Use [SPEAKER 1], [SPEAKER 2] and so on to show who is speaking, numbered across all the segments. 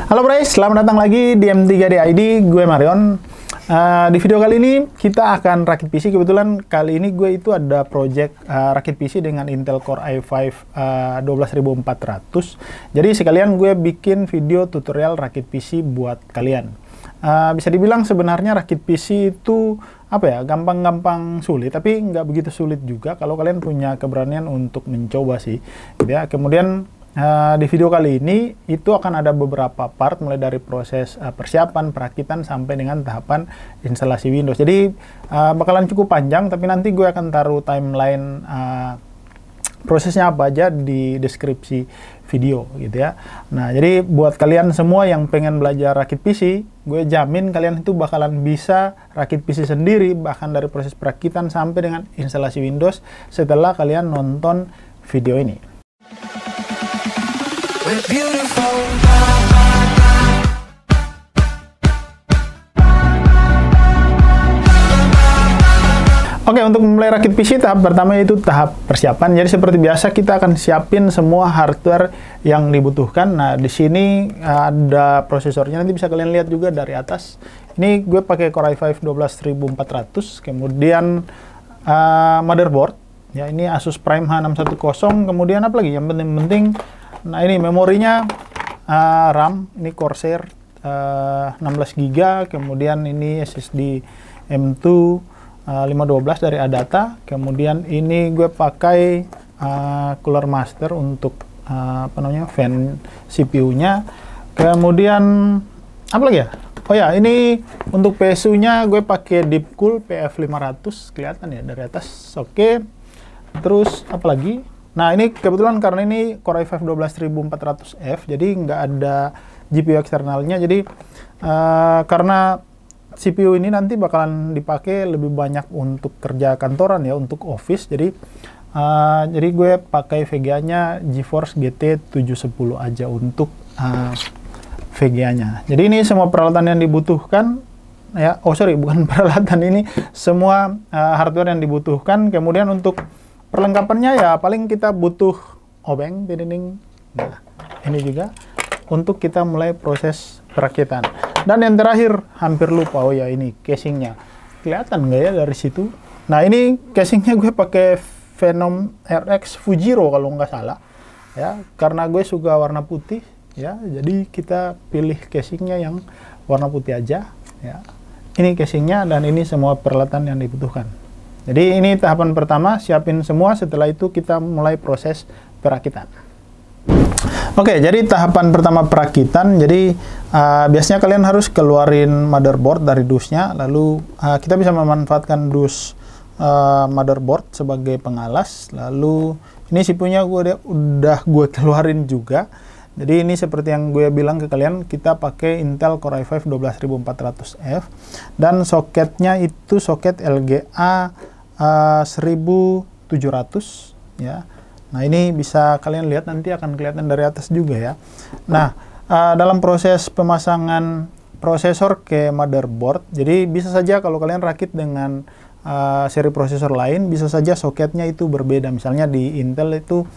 [SPEAKER 1] Halo guys, selamat datang lagi di M3D ID, gue Marion. Di video kali ini kita akan rakit PC. Kebetulan kali ini gue itu ada project rakit PC dengan Intel Core i5 12400. Jadi sekalian gue bikin video tutorial rakit PC buat kalian. Bisa dibilang sebenarnya rakit PC itu gampang-gampang sulit, tapi nggak begitu sulit juga kalau kalian punya keberanian untuk mencoba sih, gitu ya. Kemudian di video kali ini itu akan ada beberapa part, mulai dari proses persiapan, perakitan, sampai dengan tahapan instalasi Windows. Jadi bakalan cukup panjang, tapi nanti gue akan taruh timeline prosesnya apa aja di deskripsi video, gitu ya. Nah, jadi buat kalian semua yang pengen belajar rakit PC, gue jamin kalian itu bakalan bisa rakit PC sendiri, bahkan dari proses perakitan sampai dengan instalasi Windows setelah kalian nonton video ini. Oke, untuk memulai rakit PC tahap pertama yaitu tahap persiapan. Jadi seperti biasa kita akan siapin semua hardware yang dibutuhkan. Nah, di sini ada prosesornya, nanti bisa kalian lihat juga dari atas. Ini gue pakai Core i5 12400, kemudian motherboard. Ya, ini Asus Prime H610. Kemudian apa lagi? Yang penting-penting, nah ini memorinya RAM, ini Corsair 16GB, kemudian ini SSD M2 512 dari Adata, kemudian ini gue pakai Cooler Master untuk fan CPU-nya, kemudian apa lagi ya? Oh ya, ini untuk PSU-nya gue pakai Deepcool PF500, kelihatan ya dari atas. Oke, terus apa lagi? Nah, ini kebetulan karena ini Core i5 12400F, jadi nggak ada GPU eksternalnya. Jadi karena CPU ini nanti bakalan dipakai lebih banyak untuk kerja kantoran ya, untuk office. Jadi gue pakai VGA-nya GeForce GT 710 aja untuk VGA-nya. Jadi ini semua peralatan yang dibutuhkan ya. Oh sorry, bukan peralatan, ini semua hardware yang dibutuhkan. Kemudian untuk perlengkapannya ya paling kita butuh obeng, dinding. Nah, ini juga untuk kita mulai proses perakitan. Dan yang terakhir, hampir lupa, oh ya ini casingnya. Kelihatan nggak ya dari situ? Nah, ini casingnya gue pakai Venom RX Fujiro kalau nggak salah. Ya, karena gue suka warna putih ya. Jadi kita pilih casingnya yang warna putih aja ya. Ini casingnya dan ini semua peralatan yang dibutuhkan. Jadi ini tahapan pertama, siapin semua, setelah itu kita mulai proses perakitan. Oke, jadi tahapan pertama perakitan, jadi biasanya kalian harus keluarin motherboard dari dusnya, lalu kita bisa memanfaatkan dus motherboard sebagai pengalas, lalu ini CPU-nya udah gue keluarin juga. Jadi ini seperti yang gue bilang ke kalian, kita pakai Intel Core i5 12400F, dan soketnya itu soket LGA 1700 ya. Nah, ini bisa kalian lihat, nanti akan kelihatan dari atas juga ya. Nah, dalam proses pemasangan prosesor ke motherboard, jadi bisa saja kalau kalian rakit dengan seri prosesor lain, bisa saja soketnya itu berbeda. Misalnya di Intel itu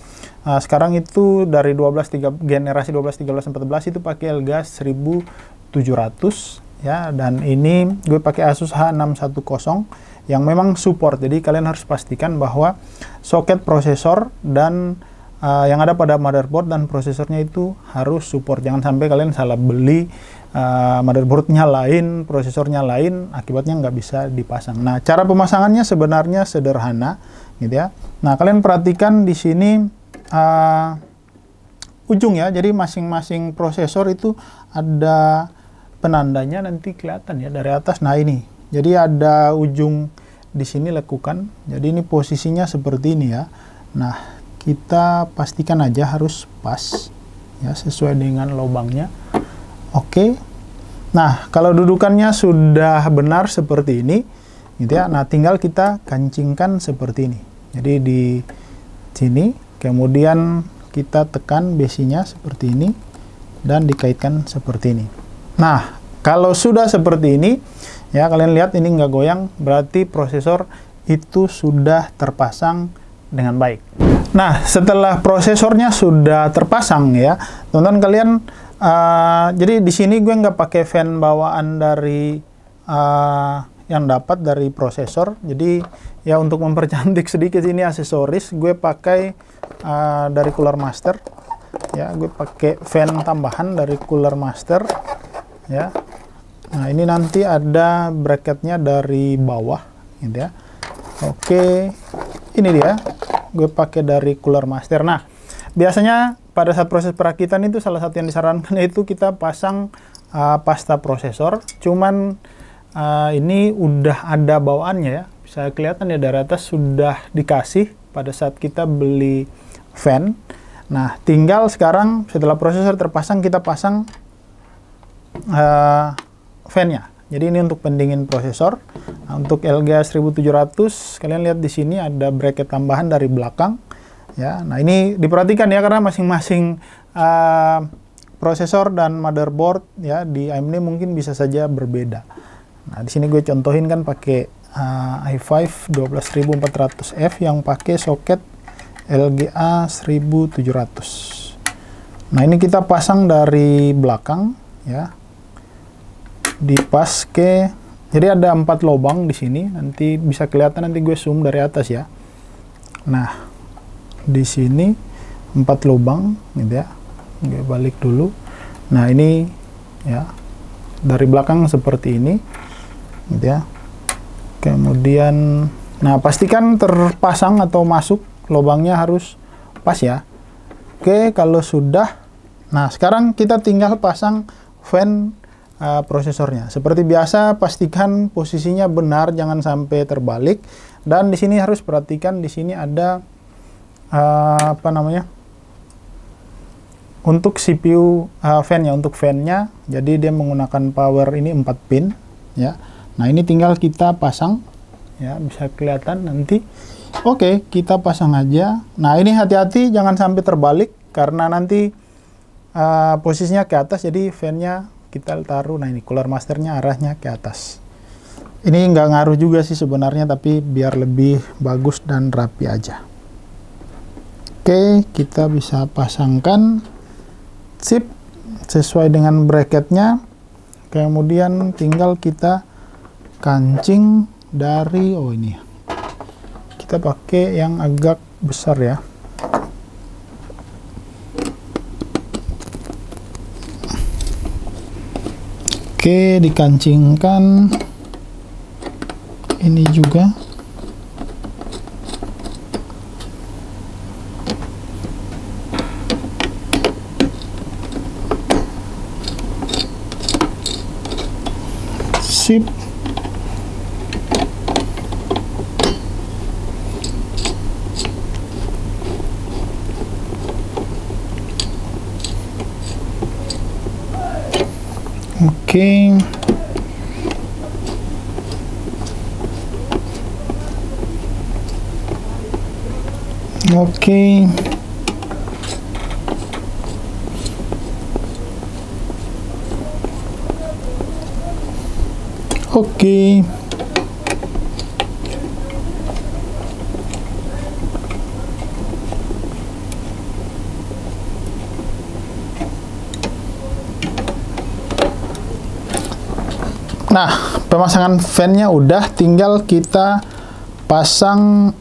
[SPEAKER 1] sekarang itu dari generasi 12, 13, 14 itu pakai LGA 1700 ya, dan ini gue pakai Asus H610 yang memang support. Jadi kalian harus pastikan bahwa soket prosesor dan yang ada pada motherboard dan prosesornya itu harus support. Jangan sampai kalian salah beli, motherboardnya lain, prosesornya lain, akibatnya nggak bisa dipasang. Nah, cara pemasangannya sebenarnya sederhana, gitu ya. Nah, kalian perhatikan di sini ujung ya. Jadi masing-masing prosesor itu ada penandanya, nanti kelihatan ya dari atas. Nah, ini. Jadi ada ujung di sini lekukan. Jadi ini posisinya seperti ini ya. Nah, kita pastikan aja harus pas ya, sesuai dengan lubangnya. Oke. Nah, kalau dudukannya sudah benar seperti ini, gitu ya. Nah, tinggal kita kancingkan seperti ini. Jadi di sini, kemudian kita tekan besinya seperti ini dan dikaitkan seperti ini. Nah, kalau sudah seperti ini, ya kalian lihat ini nggak goyang, berarti prosesor itu sudah terpasang dengan baik. Nah, setelah prosesornya sudah terpasang ya, teman-teman kalian, jadi di sini gue nggak pakai fan bawaan dari yang dapat dari prosesor. Jadi ya untuk mempercantik sedikit ini aksesoris, gue pakai dari Cooler Master. Ya, gue pakai fan tambahan dari Cooler Master. Ya, nah ini nanti ada bracketnya dari bawah, gitu ya. Oke, ini dia. Gue pakai dari Cooler Master. Nah, biasanya pada saat proses perakitan itu salah satu yang disarankan itu kita pasang pasta prosesor. Cuman ini udah ada bawaannya ya. Bisa kelihatan ya dari atas sudah dikasih pada saat kita beli fan. Nah, tinggal sekarang setelah prosesor terpasang kita pasang fan-nya. Jadi ini untuk pendingin prosesor. Nah, untuk LGA 1700, kalian lihat di sini ada bracket tambahan dari belakang. Ya, nah ini diperhatikan ya karena masing-masing prosesor dan motherboard ya di AMD mungkin bisa saja berbeda. Nah, di sini gue contohin kan pakai i5 12400F yang pakai soket LGA 1700. Nah, ini kita pasang dari belakang ya. Dipas ke, jadi ada 4 lubang di sini, nanti bisa kelihatan, nanti gue zoom dari atas ya. Nah, di sini 4 lubang gitu ya. Gue balik dulu. Nah, ini ya dari belakang seperti ini gitu ya. Kemudian, nah pastikan terpasang atau masuk lubangnya harus pas ya. Oke, kalau sudah, nah sekarang kita tinggal pasang fan prosesornya. Seperti biasa, pastikan posisinya benar, jangan sampai terbalik. Dan di sini harus perhatikan, di sini ada apa namanya? Untuk CPU fan ya, untuk fan-nya. Jadi dia menggunakan power ini 4 pin ya. Nah, ini tinggal kita pasang ya, bisa kelihatan nanti. Oke, kita pasang aja. Nah, ini hati-hati jangan sampai terbalik karena nanti posisinya ke atas, jadi fan-nya kita taruh. Nah, ini Cooler Masternya arahnya ke atas. Ini nggak ngaruh juga sih sebenarnya, tapi biar lebih bagus dan rapi aja. Oke, kita bisa pasangkan chip sesuai dengan bracketnya. Kemudian tinggal kita kancing dari, oh ini kita pakai yang agak besar ya. Oke, dikancingkan ini juga. Sip. Oke. Oke. Oke. Nah, pemasangan fan-nya udah, tinggal kita pasang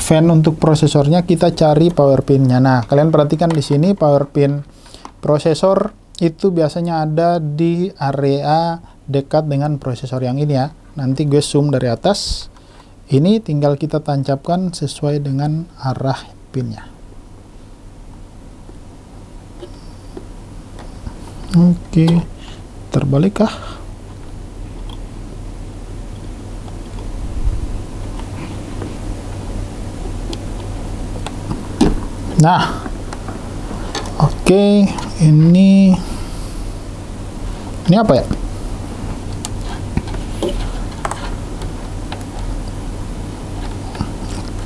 [SPEAKER 1] fan untuk prosesornya. Kita cari power pin-nya. Nah, kalian perhatikan di sini power pin prosesor itu biasanya ada di area dekat dengan prosesor yang ini ya. Nanti gue zoom dari atas. Ini tinggal kita tancapkan sesuai dengan arah pinnya. Oke. Terbalik kah? Nah, oke, ini apa ya?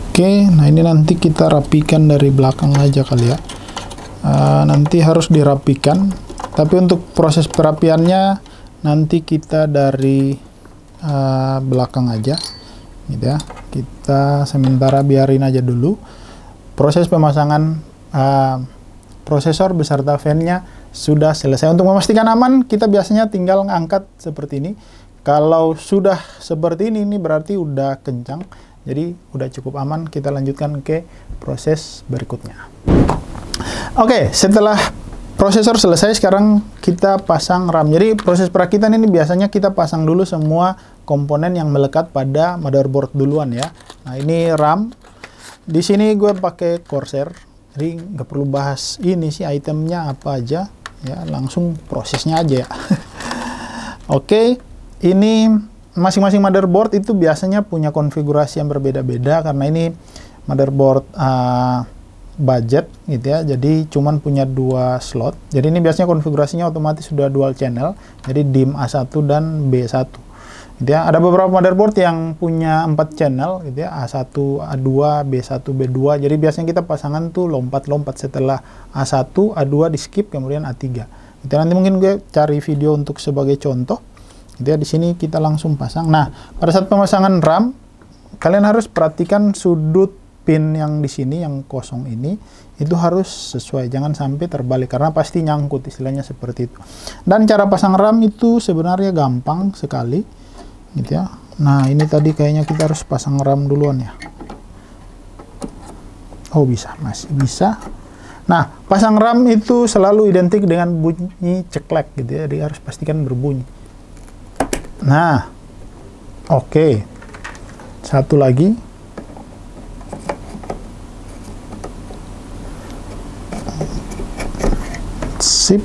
[SPEAKER 1] Oke, nah ini nanti kita rapikan dari belakang aja kali ya. Nanti harus dirapikan. Tapi untuk proses perapiannya nanti kita dari belakang aja, gitu ya. Kita kita sementara biarin aja dulu. Proses pemasangan prosesor beserta fan-nya sudah selesai. Untuk memastikan aman, kita biasanya tinggal ngangkat seperti ini. Kalau sudah seperti ini berarti udah kencang, jadi udah cukup aman. Kita lanjutkan ke proses berikutnya. Oke, setelah prosesor selesai, sekarang kita pasang RAM. Jadi proses perakitan ini biasanya kita pasang dulu semua komponen yang melekat pada motherboard duluan ya. Nah, ini RAM. Di sini gue pakai Corsair, jadi nggak perlu bahas ini sih itemnya apa aja ya, langsung prosesnya aja ya. Oke, ini masing-masing motherboard itu biasanya punya konfigurasi yang berbeda-beda karena ini motherboard budget gitu ya, jadi cuman punya 2 slot. Jadi ini biasanya konfigurasinya otomatis sudah dual channel, jadi DIMM A1 dan B1 gitu ya. Ada beberapa motherboard yang punya 4 channel gitu ya, A1, A2, B1, B2. Jadi biasanya kita pasangan tuh lompat-lompat, setelah A1, A2 di skip, kemudian A3 gitu. Nanti mungkin gue cari video untuk sebagai contoh gitu ya. Di sini kita langsung pasang. Nah, pada saat pemasangan RAM, kalian harus perhatikan sudut pin yang di sini, yang kosong ini, itu harus sesuai, jangan sampai terbalik karena pasti nyangkut, istilahnya seperti itu. Dan cara pasang RAM itu sebenarnya gampang sekali gitu ya. Nah, ini tadi kayaknya kita harus pasang RAM duluan ya. Oh, bisa, masih bisa. Nah, pasang RAM itu selalu identik dengan bunyi ceklek gitu ya, jadi harus pastikan berbunyi. Nah, oke. Satu lagi. Sip.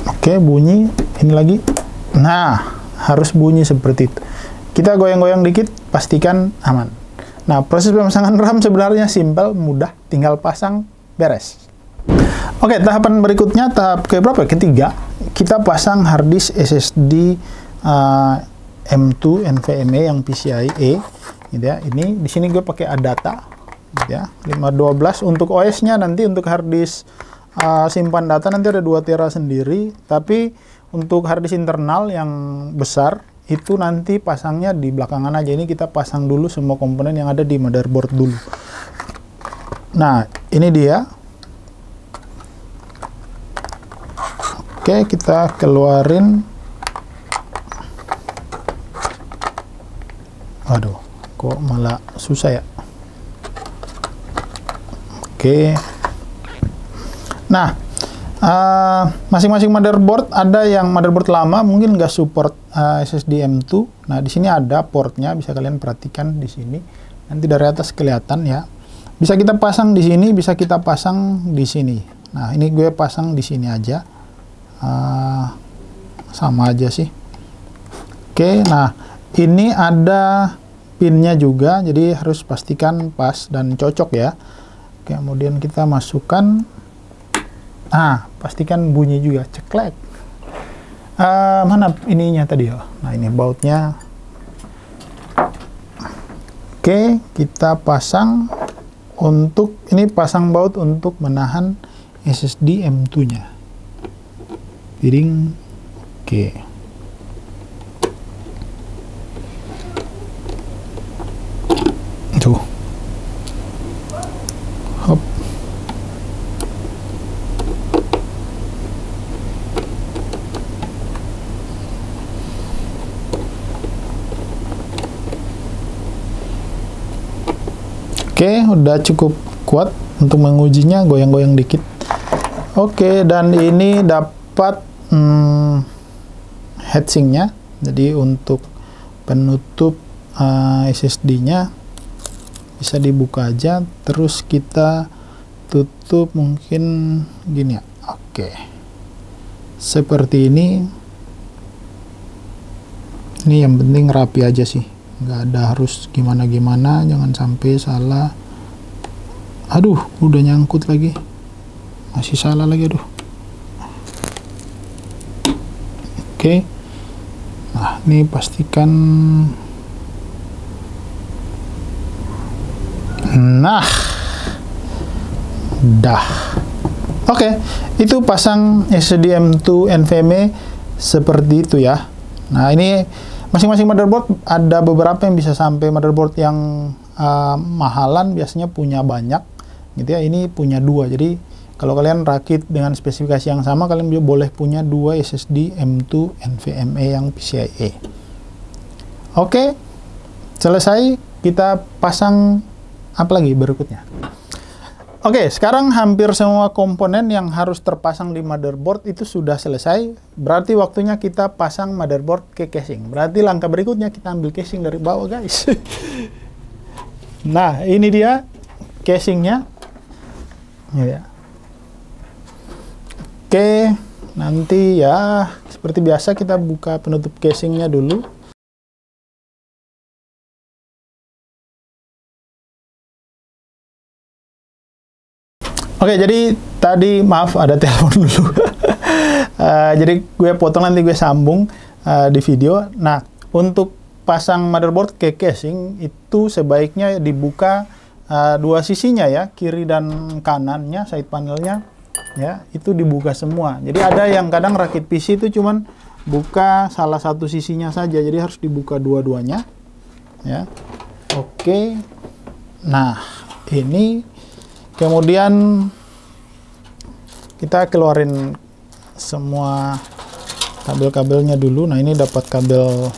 [SPEAKER 1] Oke, bunyi. Ini lagi. Nah, harus bunyi seperti itu. Kita goyang-goyang dikit, pastikan aman. Nah, proses pemasangan RAM sebenarnya simpel, mudah, tinggal pasang, beres. Oke, tahapan berikutnya, tahap ke berapa? Ketiga, kita pasang harddisk SSD M2 NVMe yang PCIe gitu ya. Ini di sini gue pakai ADATA gitu ya, 512. Untuk OS-nya nanti untuk harddisk simpan data nanti ada 2 tera sendiri, tapi untuk harddisk internal yang besar itu nanti pasangnya di belakangan aja. Ini kita pasang dulu semua komponen yang ada di motherboard dulu. Nah, ini dia. Oke, kita keluarin. Waduh, kok malah susah ya. Oke. Nah, masing-masing motherboard, ada yang motherboard lama mungkin nggak support SSD M2. Nah, di sini ada portnya, bisa kalian perhatikan di sini. Nanti dari atas kelihatan ya. Bisa kita pasang di sini, bisa kita pasang di sini. Nah, ini gue pasang di sini aja. Sama aja sih. Oke, nah ini ada pinnya juga, jadi harus pastikan pas dan cocok ya. Kemudian kita masukkan. Pastikan bunyi juga, ceklek. Mana ininya tadi ya? Nah, ini bautnya. Oke, kita pasang untuk, ini pasang baut untuk menahan SSD M2-nya. Piring. Oke. Tuh. Hop. Oke, udah cukup kuat untuk mengujinya, goyang-goyang dikit. Oke, dan ini dapat heatsinknya, jadi untuk penutup SSD-nya bisa dibuka aja, terus kita tutup mungkin gini ya. Oke, seperti ini. Ini yang penting rapi aja sih, nggak ada harus gimana-gimana, jangan sampai salah. Aduh, udah nyangkut lagi, masih salah lagi, aduh. Oke, nah ini pastikan. Nah, dah. Oke, itu pasang SSD M2 NVMe seperti itu ya. Nah, ini masing-masing motherboard ada beberapa yang bisa sampai motherboard yang mahalan biasanya punya banyak gitu ya. Ini punya 2, jadi kalau kalian rakit dengan spesifikasi yang sama, kalian boleh punya 2 SSD M2 NVMe yang PCIe. Oke, selesai. Kita pasang apa lagi berikutnya? Oke, sekarang hampir semua komponen yang harus terpasang di motherboard itu sudah selesai. Berarti waktunya kita pasang motherboard ke casing. Berarti langkah berikutnya kita ambil casing dari bawah, guys. Nah, ini dia casingnya. Ya. Oke, nanti ya seperti biasa kita buka penutup casingnya dulu. Oke, jadi tadi maaf ada telepon dulu. Jadi gue potong, nanti gue sambung di video. Nah, untuk pasang motherboard ke casing itu sebaiknya dibuka 2 sisinya ya, kiri dan kanannya, side panelnya ya, itu dibuka semua. Jadi ada yang kadang rakit PC itu cuman buka salah satu sisinya saja, jadi harus dibuka dua-duanya ya. Oke. Nah, ini kemudian kita keluarin semua kabel-kabelnya dulu. Nah, ini dapat kabel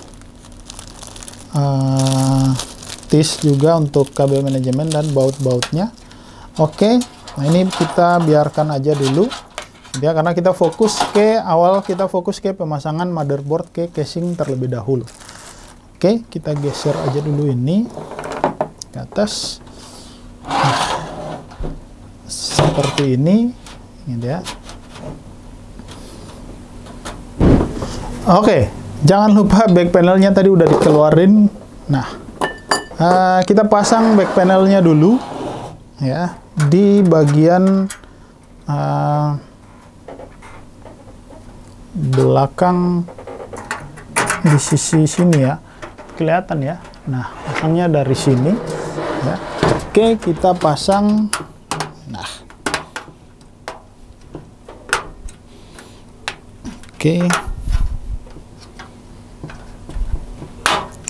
[SPEAKER 1] TIS juga untuk kabel manajemen dan baut-bautnya. Oke, nah ini kita biarkan aja dulu ya, karena kita fokus ke pemasangan motherboard ke casing terlebih dahulu. Oke, kita geser aja dulu ini ke atas. Seperti ini ya. Oke, jangan lupa back panelnya tadi udah dikeluarin. Nah, kita pasang back panelnya dulu ya, di bagian belakang di sisi sini ya, kelihatan ya. Nah, pasangnya dari sini ya. Oke, kita pasang. Nah, oke.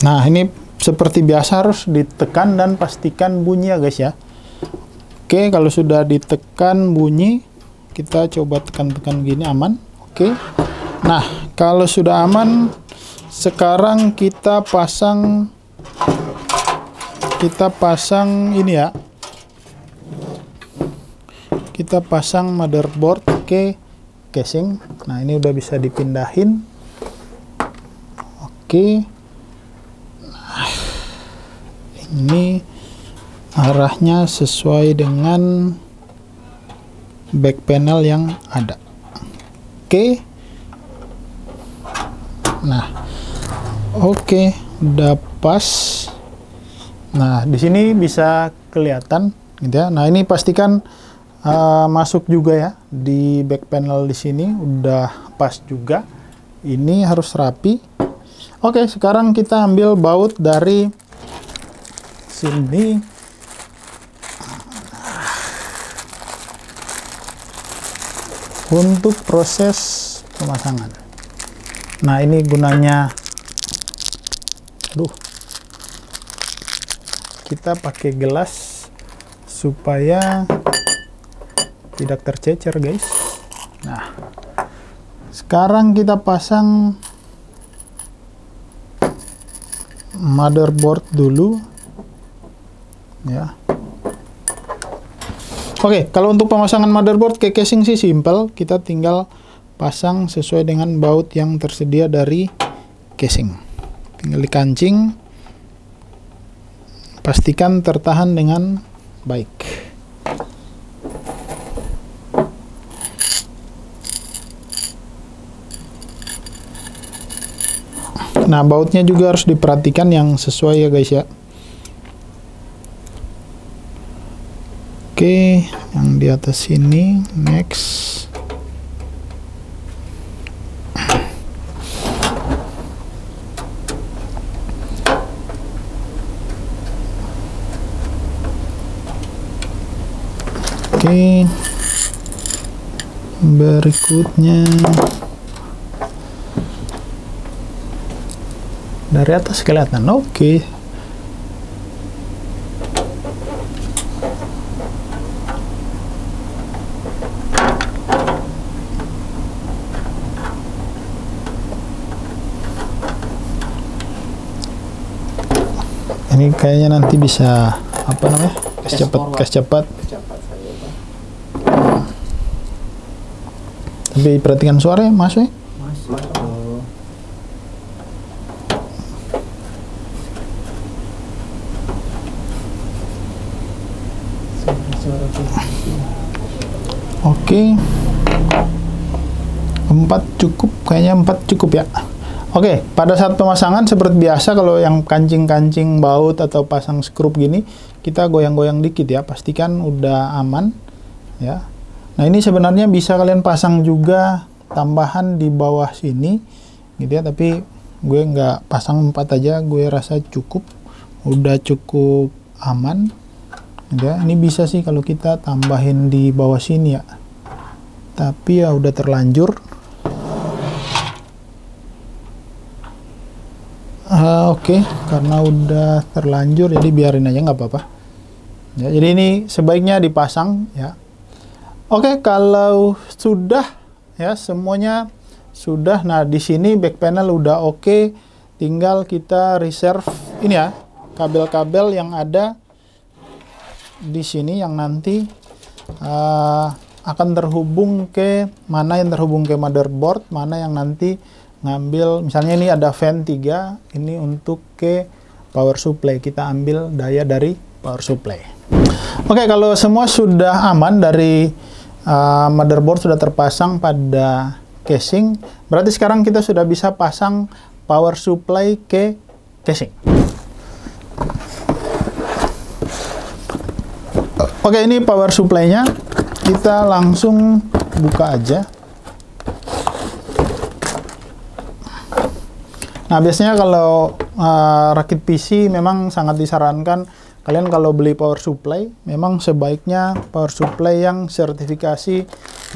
[SPEAKER 1] Nah, ini seperti biasa harus ditekan dan pastikan bunyi ya guys ya. Oke, kalau sudah ditekan bunyi, kita coba tekan-tekan gini, aman. Oke. Nah, kalau sudah aman, sekarang kita pasang ini ya. Kita pasang motherboard ke casing. Nah, ini udah bisa dipindahin. Oke. Nah, ini arahnya sesuai dengan back panel yang ada. Oke. Nah, oke, udah pas. Nah, di sini bisa kelihatan gitu ya. Nah, ini pastikan masuk juga ya di back panel di sini, udah pas juga. Ini harus rapi. Oke, sekarang kita ambil baut dari sini. Untuk proses pemasangan. Nah, ini gunanya, kita pakai gelas supaya tidak tercecer guys. Nah, sekarang kita pasang motherboard dulu ya. Oke, kalau untuk pemasangan motherboard ke casing sih simple, kita tinggal pasang sesuai dengan baut yang tersedia dari casing. Tinggal dikancing, pastikan tertahan dengan baik. Nah, bautnya juga harus diperhatikan yang sesuai ya guys ya. Oke, yang di atas sini, next. Oke, berikutnya Dari atas kelihatan. Oke. Ini kayaknya nanti bisa apa namanya? Cash cepat. Tapi perhatikan suara ya, Mas. Oke. 4 cukup, kayaknya 4 cukup ya. Oke, pada saat pemasangan seperti biasa kalau yang kancing-kancing baut atau pasang skrup gini, kita goyang-goyang dikit ya, pastikan udah aman ya. Nah, ini sebenarnya bisa kalian pasang juga tambahan di bawah sini gitu ya, tapi gue nggak pasang 4 aja, gue rasa cukup, udah cukup aman ya. Ini bisa sih kalau kita tambahin di bawah sini ya, tapi ya udah terlanjur. Oke, karena udah terlanjur jadi biarin aja, nggak apa-apa ya. Jadi ini sebaiknya dipasang ya. Oke, kalau sudah ya, semuanya sudah. Nah, di sini back panel udah oke, tinggal kita reserve ini ya, kabel-kabel yang ada di sini yang nanti akan terhubung ke mana, yang terhubung ke motherboard, mana yang nanti ngambil, misalnya ini ada fan 3, ini untuk ke power supply, kita ambil daya dari power supply. Oke, kalau semua sudah aman dari motherboard sudah terpasang pada casing, berarti sekarang kita sudah bisa pasang power supply ke casing. Oke, ini power supply-nya, kita langsung buka aja. Nah, biasanya kalau rakit PC memang sangat disarankan kalian kalau beli power supply, memang sebaiknya power supply yang sertifikasi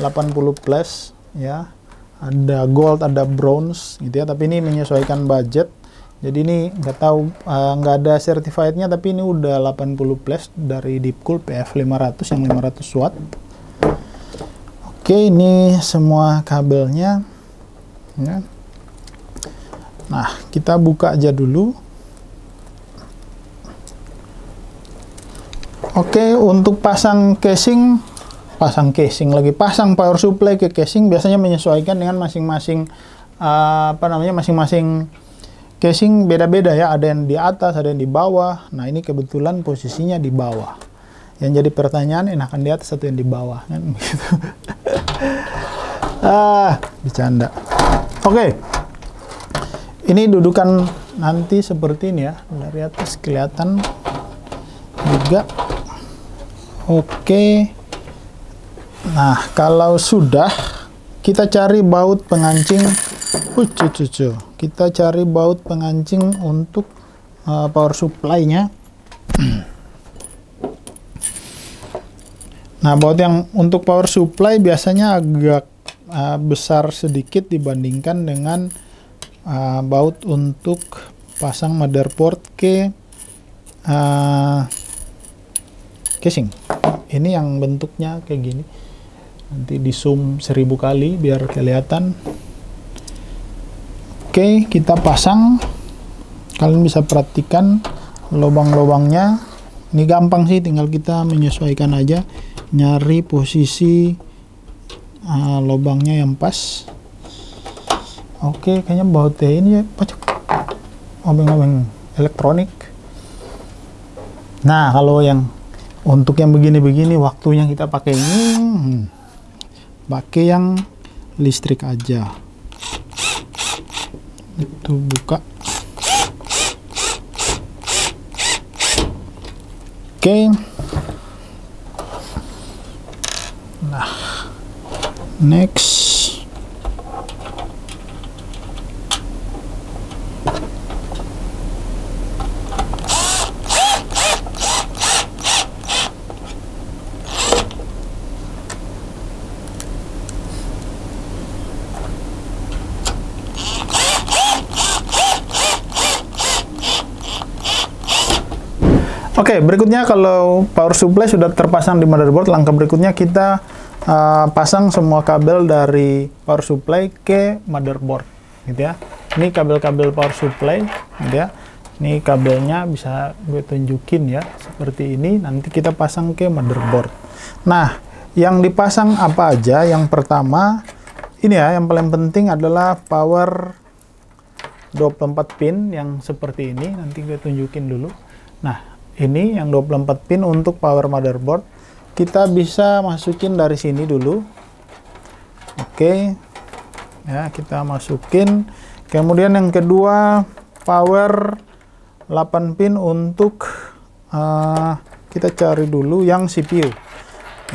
[SPEAKER 1] 80 plus ya. Ada gold, ada bronze gitu ya, tapi ini menyesuaikan budget. Jadi ini nggak tahu, nggak ada certified-nya, tapi ini udah 80 plus dari Deepcool PF500 yang 500 watt. Oke, ini semua kabelnya ya. Nah, kita buka aja dulu. Oke, untuk pasang power supply ke casing biasanya menyesuaikan dengan masing-masing masing-masing casing beda-beda ya. Ada yang di atas, ada yang di bawah. Nah, ini kebetulan posisinya di bawah. Yang jadi pertanyaan, enakan di atas atau yang di bawah kan gitu. Bercanda. Oke. Ini dudukan nanti seperti ini ya, dari atas kelihatan juga. Oke. Nah, kalau sudah, kita cari baut pengancing. Kita cari baut pengancing untuk power supply-nya. Nah, baut yang untuk power supply biasanya agak besar sedikit dibandingkan dengan baut untuk pasang motherboard ke casing. Ini yang bentuknya kayak gini. Nanti di zoom 1000 kali biar kelihatan. Oke, kita pasang. Kalian bisa perhatikan lubang-lubangnya. Ini gampang sih, tinggal kita menyesuaikan aja, nyari posisi lubangnya yang pas. Oke, kayaknya bautnya ini ya, obeng-obeng elektronik. Nah, kalau yang untuk yang begini-begini, waktunya kita pakai ini, pakai yang listrik aja. Itu buka. Oke. Nah, next. Oke, berikutnya kalau power supply sudah terpasang di motherboard, langkah berikutnya kita pasang semua kabel dari power supply ke motherboard, gitu ya. Ini kabel-kabel power supply, gitu ya. Ini kabelnya bisa gue tunjukin ya, seperti ini. Nanti kita pasang ke motherboard. Nah, yang dipasang apa aja? Yang pertama, ini ya, yang paling penting adalah power 24 pin yang seperti ini. Nanti gue tunjukin dulu. Nah, ini yang 24 pin untuk power motherboard. Kita bisa masukin dari sini dulu. Oke. Ya, kita masukin. Kemudian yang kedua, power 8 pin untuk kita cari dulu yang CPU.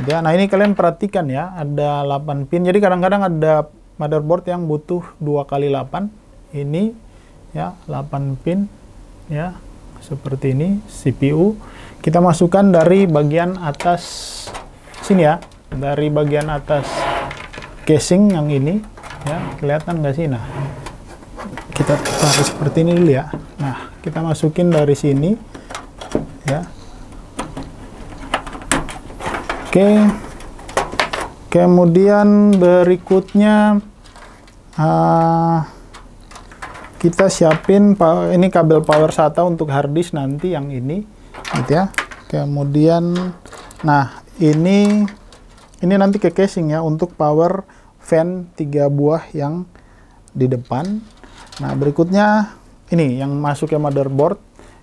[SPEAKER 1] Ya, nah ini kalian perhatikan ya, ada 8 pin. Jadi kadang-kadang ada motherboard yang butuh 2 kali 8. Ini ya, 8 pin ya. Seperti ini CPU kita masukkan dari bagian atas sini ya, dari bagian atas casing yang ini ya, kelihatan nggak sih? Nah, kita taruh seperti ini dulu ya. Nah, kita masukin dari sini ya. Oke, kemudian berikutnya kita siapin ini kabel power SATA untuk hard disk nanti yang ini, gitu ya. Kemudian, nah ini nanti ke casing ya untuk power fan 3 buah yang di depan. Nah berikutnya ini yang masuk ke motherboard.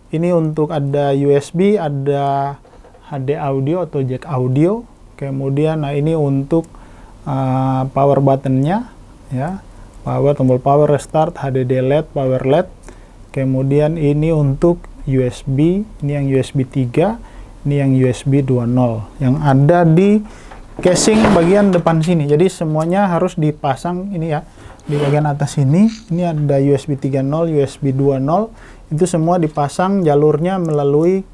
[SPEAKER 1] Ini untuk ada USB, ada HD audio atau jack audio. Kemudian, nah ini untuk power buttonnya ya. Tombol power, restart, HDD LED, power LED. Kemudian ini untuk USB, ini yang USB 3, ini yang USB 2.0 yang ada di casing bagian depan sini. Jadi semuanya harus dipasang ini ya, di bagian atas ini. Ini ada USB 3.0, USB 2.0, itu semua dipasang jalurnya melalui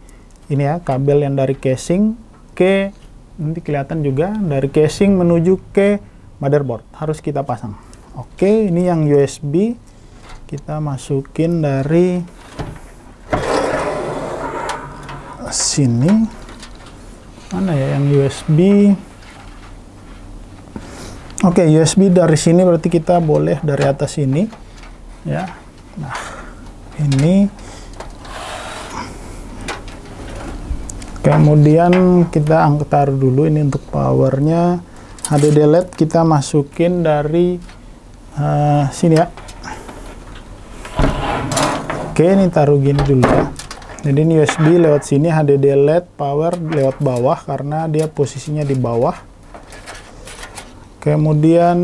[SPEAKER 1] ini ya, kabel yang dari casing ke, nanti kelihatan juga dari casing menuju ke motherboard harus kita pasang. Oke, ini yang USB kita masukin dari sini. Mana ya yang USB? Oke, USB dari sini berarti kita boleh dari atas ini ya. Nah, ini kemudian kita angkat taruh dulu ini untuk powernya. HDD LED kita masukin dari sini ya. Oke, ini taruh gini dulu ya. Jadi ini USB lewat sini, HDD LED power lewat bawah karena dia posisinya di bawah. Kemudian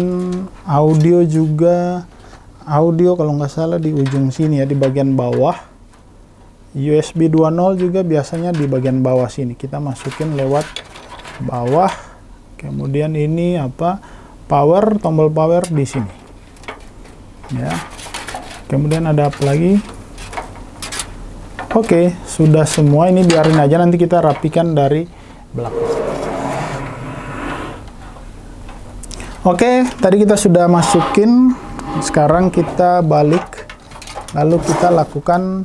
[SPEAKER 1] audio juga, audio kalau nggak salah di ujung sini ya, di bagian bawah. USB 2.0 juga biasanya di bagian bawah sini. Kita masukin lewat bawah. Kemudian ini apa? Power, tombol power di sini. Ya. Kemudian ada apa lagi? Oke, sudah semua. Ini biarin aja, nanti kita rapikan dari belakang. Oke, tadi kita sudah masukin. Sekarang kita balik, lalu kita lakukan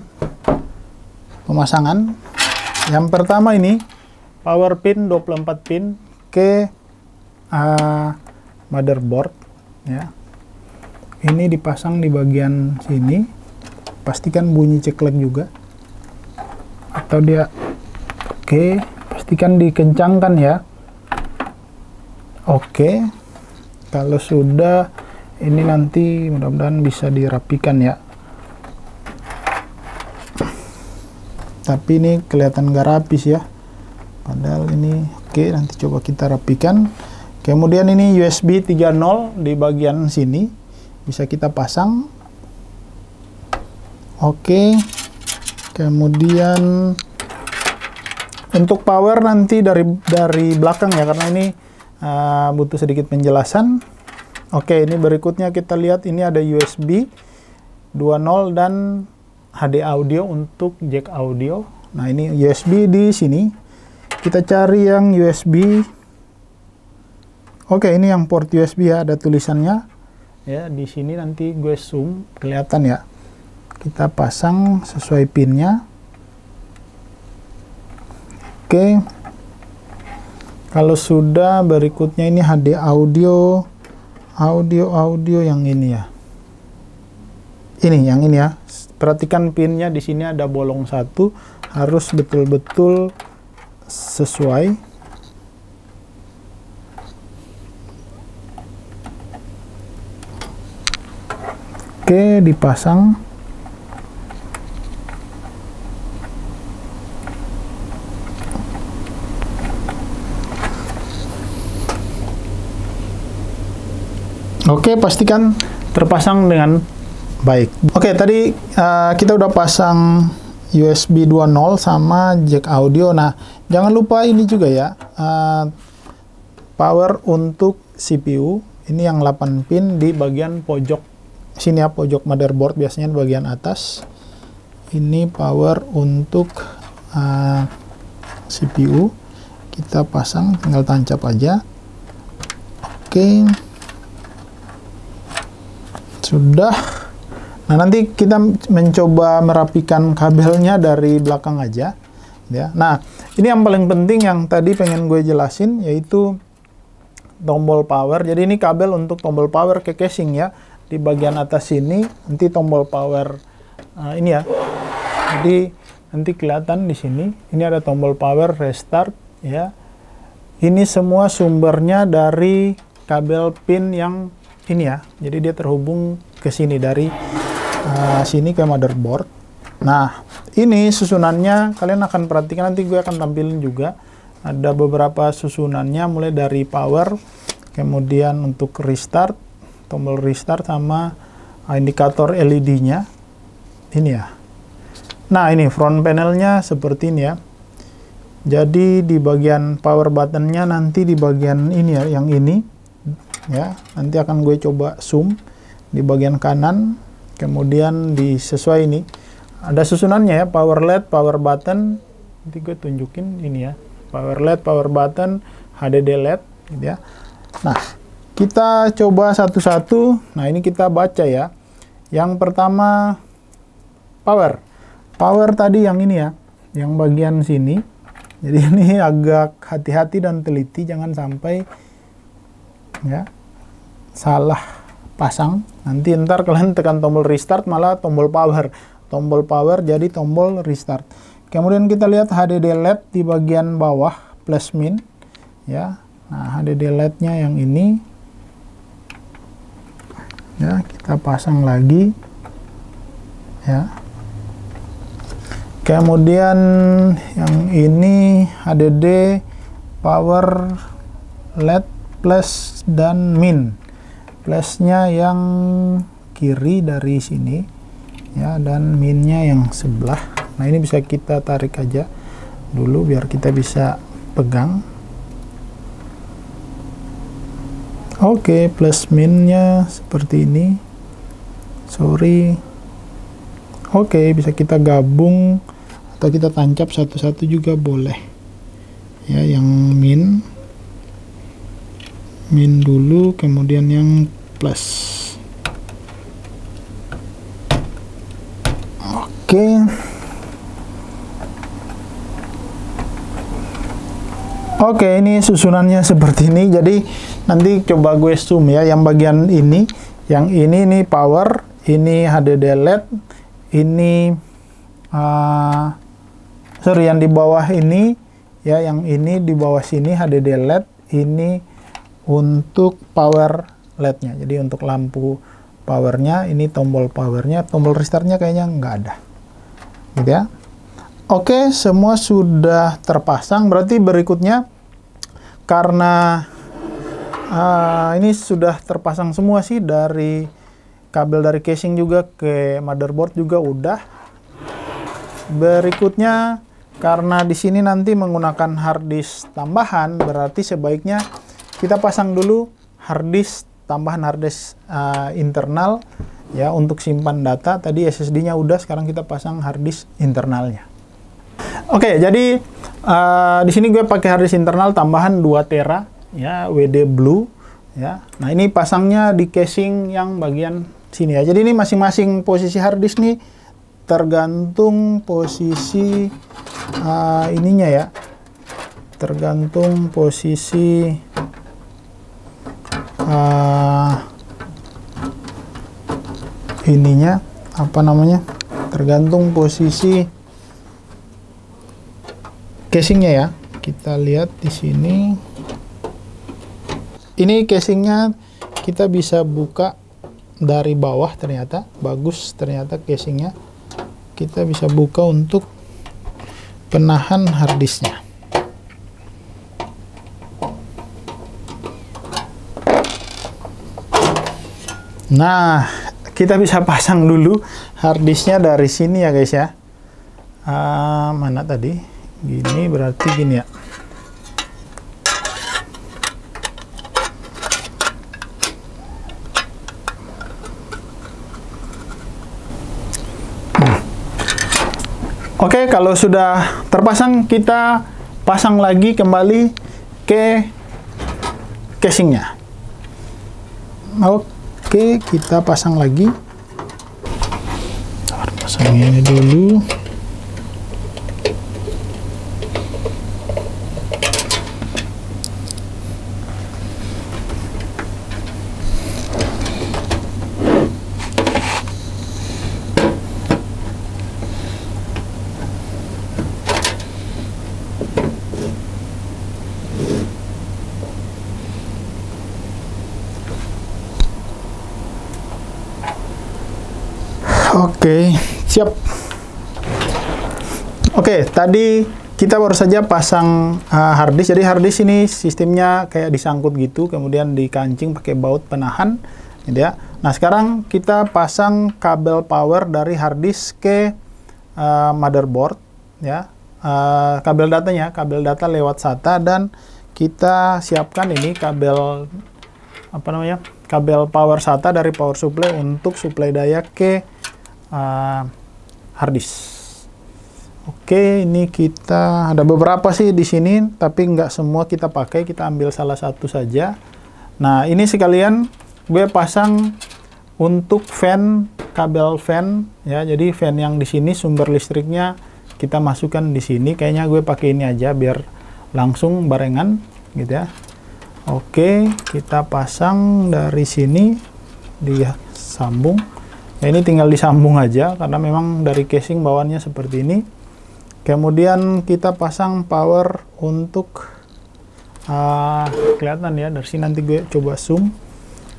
[SPEAKER 1] pemasangan. Yang pertama ini power pin 24 pin ke motherboard ya. Ini dipasang di bagian sini. Pastikan bunyi ceklek juga. Atau dia oke, pastikan dikencangkan ya. Oke. Kalau sudah, ini nanti mudah-mudahan bisa dirapikan ya. Tapi ini kelihatan gak rapis ya. Padahal ini oke, nanti coba kita rapikan. Kemudian ini USB 3.0 di bagian sini. Bisa kita pasang. Oke. Kemudian untuk power nanti dari belakang ya, karena ini butuh sedikit penjelasan. Oke, ini berikutnya kita lihat ini ada USB 2.0 dan HD audio untuk jack audio. Nah, ini USB di sini. Kita cari yang USB. Oke, ini yang port USB ya, ada tulisannya. Ya, di sini nanti gue zoom, kelihatan ya. Kita pasang sesuai pinnya. Oke. Kalau sudah, berikutnya ini HD audio yang ini ya. Yang ini ya. Perhatikan pinnya di sini ada bolong satu, harus betul-betul sesuai. Oke, dipasang. Oke, pastikan terpasang dengan baik. Oke, tadi kita udah pasang USB 2.0 sama jack audio. Nah, jangan lupa ini juga ya, power untuk CPU. Ini yang 8 pin di bagian pojok sini ya, pojok motherboard biasanya di bagian atas. Ini power untuk CPU. Kita pasang, tinggal tancap aja. Oke. Sudah. Nah, nanti kita mencoba merapikan kabelnya dari belakang aja ya. Nah, ini yang paling penting yang tadi pengen gue jelasin, yaitu tombol power. Jadi ini kabel untuk tombol power ke casing ya. Di bagian atas sini nanti tombol power ini ya. Jadi nanti kelihatan di sini, ini ada tombol power restart ya. Ini semua sumbernya dari kabel pin yang ini ya. Jadi dia terhubung ke sini dari sini ke motherboard. Nah, ini susunannya kalian akan perhatikan, nanti gue akan tampilin juga. Ada beberapa susunannya mulai dari power, kemudian untuk restart, tombol restart sama indikator LED-nya. Ini ya. Nah, ini front panelnya seperti ini ya. Jadi di bagian power buttonnya nanti di bagian ini ya, yang ini ya, nanti akan gue coba zoom di bagian kanan, kemudian sesuai ini ada susunannya ya, power LED, power button. Nanti gue tunjukin ini ya, power LED, power button, HDD LED gitu ya. Nah, kita coba satu-satu. Nah, ini kita baca ya. Yang pertama power tadi yang ini ya, yang bagian sini. Jadi ini agak hati-hati dan teliti, jangan sampai ya salah pasang. Nanti ntar kalian tekan tombol restart malah tombol power jadi tombol restart. Kemudian kita lihat HDD LED di bagian bawah plus min ya. Nah, HDD LED-nya yang ini ya, kita pasang lagi ya. Kemudian yang ini HDD power LED plus dan min. Plusnya yang kiri dari sini ya, dan minnya yang sebelah. Nah, ini bisa kita tarik aja dulu biar kita bisa pegang. Oke, plus minnya seperti ini. Sorry. Oke, bisa kita gabung atau kita tancap satu-satu juga boleh ya. Yang min dulu, kemudian yang plus. Oke, ini susunannya seperti ini. Jadi nanti coba gue zoom ya, yang bagian ini, yang ini power, ini HDD LED, ini yang di bawah ini ya, yang ini di bawah sini HDD LED, ini untuk power LED-nya. Jadi untuk lampu powernya, ini tombol powernya, tombol restartnya kayaknya nggak ada gitu ya. Oke, semua sudah terpasang. Berarti berikutnya, karena ini sudah terpasang semua sih, dari kabel dari casing juga ke motherboard juga udah. Berikutnya, karena di sini nanti menggunakan hard disk tambahan, berarti sebaiknya kita pasang dulu hard disk tambahan, hard disk internal ya, untuk simpan data. Tadi SSD-nya udah, sekarang kita pasang hard disk internalnya. Oke, jadi di sini gue pakai hard disk internal tambahan 2 tera ya, WD Blue ya. Nah, ini pasangnya di casing yang bagian sini ya. Jadi ini masing-masing posisi hard disk nih tergantung posisi ininya ya, tergantung posisi ininya, apa namanya, tergantung posisi casingnya ya. Kita lihat di sini, ini casingnya kita bisa buka dari bawah, ternyata bagus, ternyata casingnya kita bisa buka untuk penahan harddisknya. Nah, kita bisa pasang dulu harddisknya dari sini ya guys ya. Mana tadi? Gini, berarti gini ya. Oke, kalau sudah terpasang, kita pasang lagi kembali ke casingnya. Oke, kita pasang lagi. Pasang ini dulu. Oke, siap. Oke, tadi kita baru saja pasang harddisk. Jadi harddisk ini sistemnya kayak disangkut gitu, kemudian dikancing pakai baut penahan, gitu ya. Nah, sekarang kita pasang kabel power dari harddisk ke motherboard, ya. Kabel datanya, kabel data lewat SATA, dan kita siapkan ini kabel, apa namanya, kabel power SATA dari power supply untuk suplai daya ke harddisk. Oke, ini kita ada beberapa sih di sini, tapi nggak semua kita pakai, kita ambil salah satu saja. Nah, ini sekalian gue pasang untuk fan, kabel fan ya. Jadi fan yang di sini sumber listriknya kita masukkan di sini. Kayaknya gue pakai ini aja biar langsung barengan gitu ya. Oke, kita pasang dari sini, dia sambung. Ya, ini tinggal disambung aja karena memang dari casing bawaannya seperti ini. Kemudian kita pasang power untuk kelihatan ya dari sini, nanti gue coba zoom.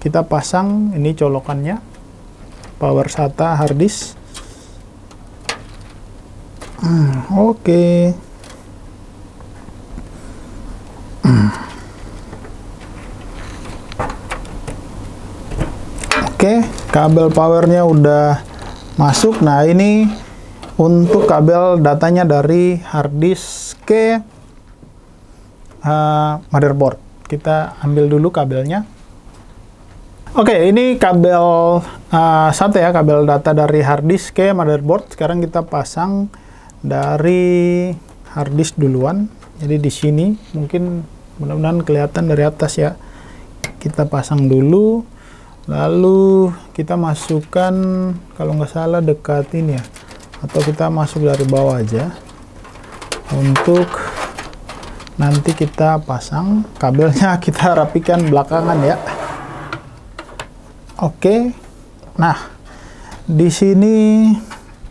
[SPEAKER 1] Kita pasang ini colokannya, power SATA harddisk. Oke. Oke, kabel powernya udah masuk. Nah, ini untuk kabel datanya dari harddisk ke motherboard. Kita ambil dulu kabelnya. Oke, ini kabel SATA ya, kabel data dari harddisk ke motherboard. Sekarang kita pasang dari harddisk duluan. Jadi di sini mungkin mudah-mudahan kelihatan dari atas ya. Kita pasang dulu. Lalu kita masukkan, kalau nggak salah dekat ini ya, atau kita masuk dari bawah aja untuk nanti kita pasang. Kabelnya kita rapikan belakangan ya. Oke, nah di sini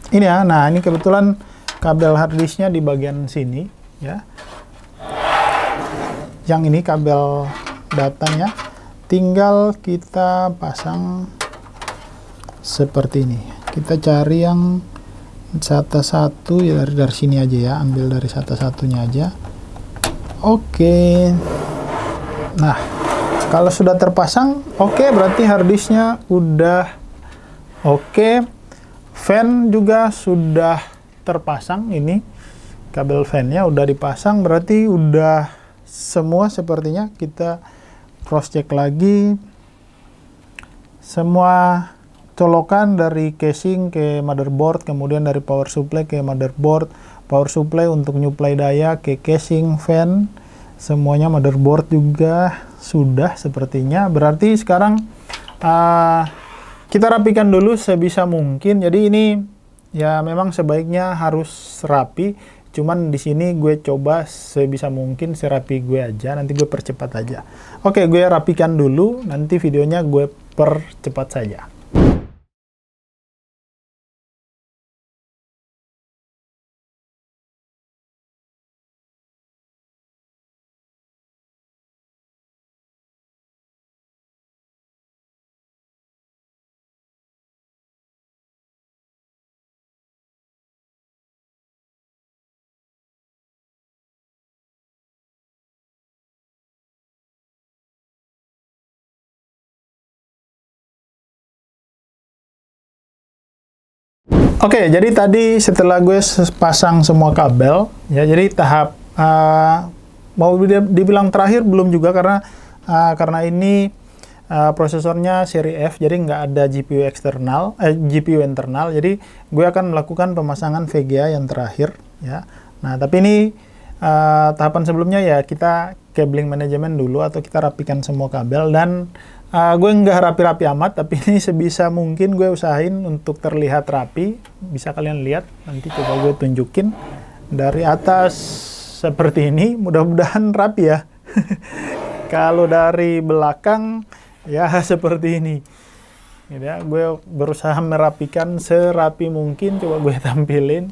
[SPEAKER 1] ini ya, nah ini kebetulan kabel harddisknya di bagian sini ya. Yang ini kabel datanya. Tinggal kita pasang seperti ini. Kita cari yang SATA 1 ya, dari sini aja ya, ambil dari SATA 1-nya aja. Oke. Nah, kalau sudah terpasang, oke, berarti harddisknya udah oke. Fan juga sudah terpasang, ini kabel fan-nya udah dipasang, berarti udah semua sepertinya. Kita cross check lagi semua colokan dari casing ke motherboard, kemudian dari power supply ke motherboard, power supply untuk nyuplai daya ke casing, fan, semuanya motherboard juga sudah sepertinya. Berarti sekarang kita rapikan dulu sebisa mungkin. Jadi ini ya memang sebaiknya harus rapi. Cuman di sini gue coba sebisa mungkin serapi gue aja, nanti gue percepat aja. Oke, gue rapikan dulu, nanti videonya gue percepat saja. Oke, jadi tadi setelah gue pasang semua kabel, ya, jadi tahap mau dibilang terakhir belum juga, karena ini prosesornya seri F, jadi nggak ada GPU eksternal, GPU internal. Jadi gue akan melakukan pemasangan VGA yang terakhir, ya. Nah, tapi ini tahapan sebelumnya ya kita cabling manajemen dulu, atau kita rapikan semua kabel. Dan gue nggak rapi-rapi amat, tapi ini sebisa mungkin gue usahain untuk terlihat rapi. Bisa kalian lihat, nanti coba gue tunjukin dari atas seperti ini, mudah-mudahan rapi ya. Kalau dari belakang ya seperti ini. Ya, gue berusaha merapikan serapi mungkin, coba gue tampilin.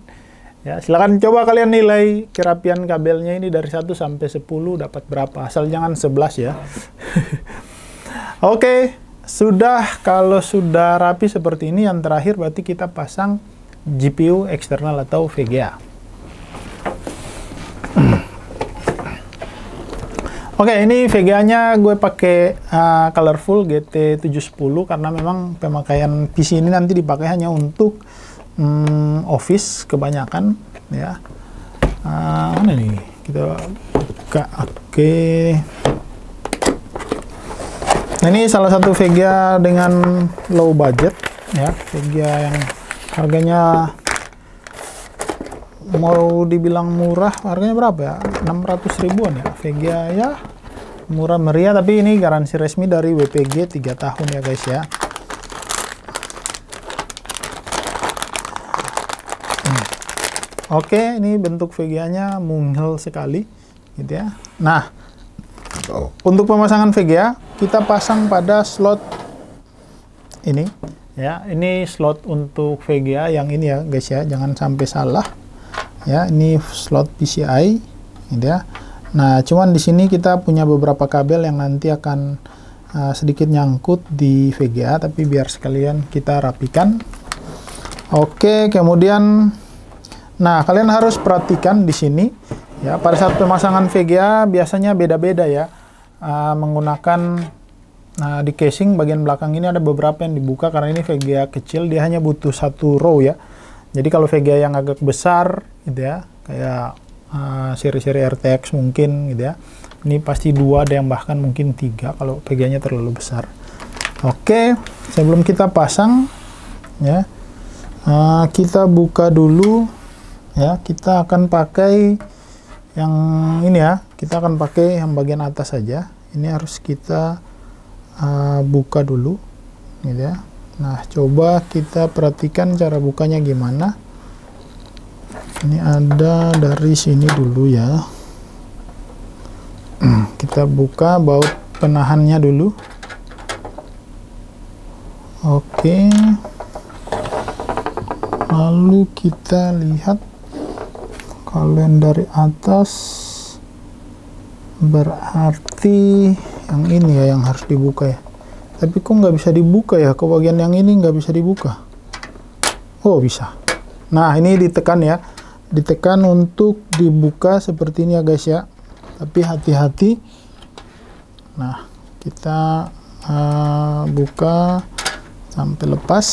[SPEAKER 1] Ya, silakan coba kalian nilai kerapian kabelnya ini dari 1 sampai 10 dapat berapa, asal jangan 11 ya. Oke, kalau sudah rapi seperti ini, yang terakhir berarti kita pasang GPU eksternal atau VGA. Oke, ini VGA-nya gue pakai Colorful GT710 karena memang pemakaian PC ini nanti dipakai hanya untuk office kebanyakan, ya. Mana nih? Kita buka. Oke. Nah, ini salah satu VGA dengan low budget, ya, VGA yang harganya mau dibilang murah, harganya berapa ya? 600 ribuan ya, VGA ya, murah meriah, tapi ini garansi resmi dari WPG 3 tahun ya guys ya. Oke, ini bentuk VGA-nya mungil sekali, gitu ya. Nah, untuk pemasangan VGA, kita pasang pada slot ini, ya. Ini slot untuk VGA yang ini ya guys ya, jangan sampai salah. Ya, ini slot PCI, gitu ya. Nah, cuman di sini kita punya beberapa kabel yang nanti akan sedikit nyangkut di VGA, tapi biar sekalian kita rapikan. Oke, kemudian, nah kalian harus perhatikan di sini, ya, pada saat pemasangan VGA biasanya beda-beda ya. Menggunakan di casing bagian belakang ini ada beberapa yang dibuka karena ini VGA kecil, dia hanya butuh 1 row ya. Jadi kalau VGA yang agak besar gitu ya, kayak seri-seri RTX mungkin gitu ya, ini pasti 2, ada yang bahkan mungkin 3 kalau VGA-nya terlalu besar. Oke, sebelum kita pasang ya, kita buka dulu ya. Kita akan pakai yang ini ya, kita akan pakai yang bagian atas saja. Ini harus kita buka dulu gitu ya. Nah, coba kita perhatikan cara bukanya gimana. Ini ada dari sini dulu ya. Kita buka baut penahannya dulu. Oke, lalu kita lihat. Kalau yang dari atas berarti yang ini ya yang harus dibuka ya. Tapi kok nggak bisa dibuka ya? Ke bagian yang ini nggak bisa dibuka. Oh, bisa. Nah, ini ditekan ya. Ditekan untuk dibuka seperti ini ya guys ya. Tapi hati-hati. Nah, kita buka sampai lepas.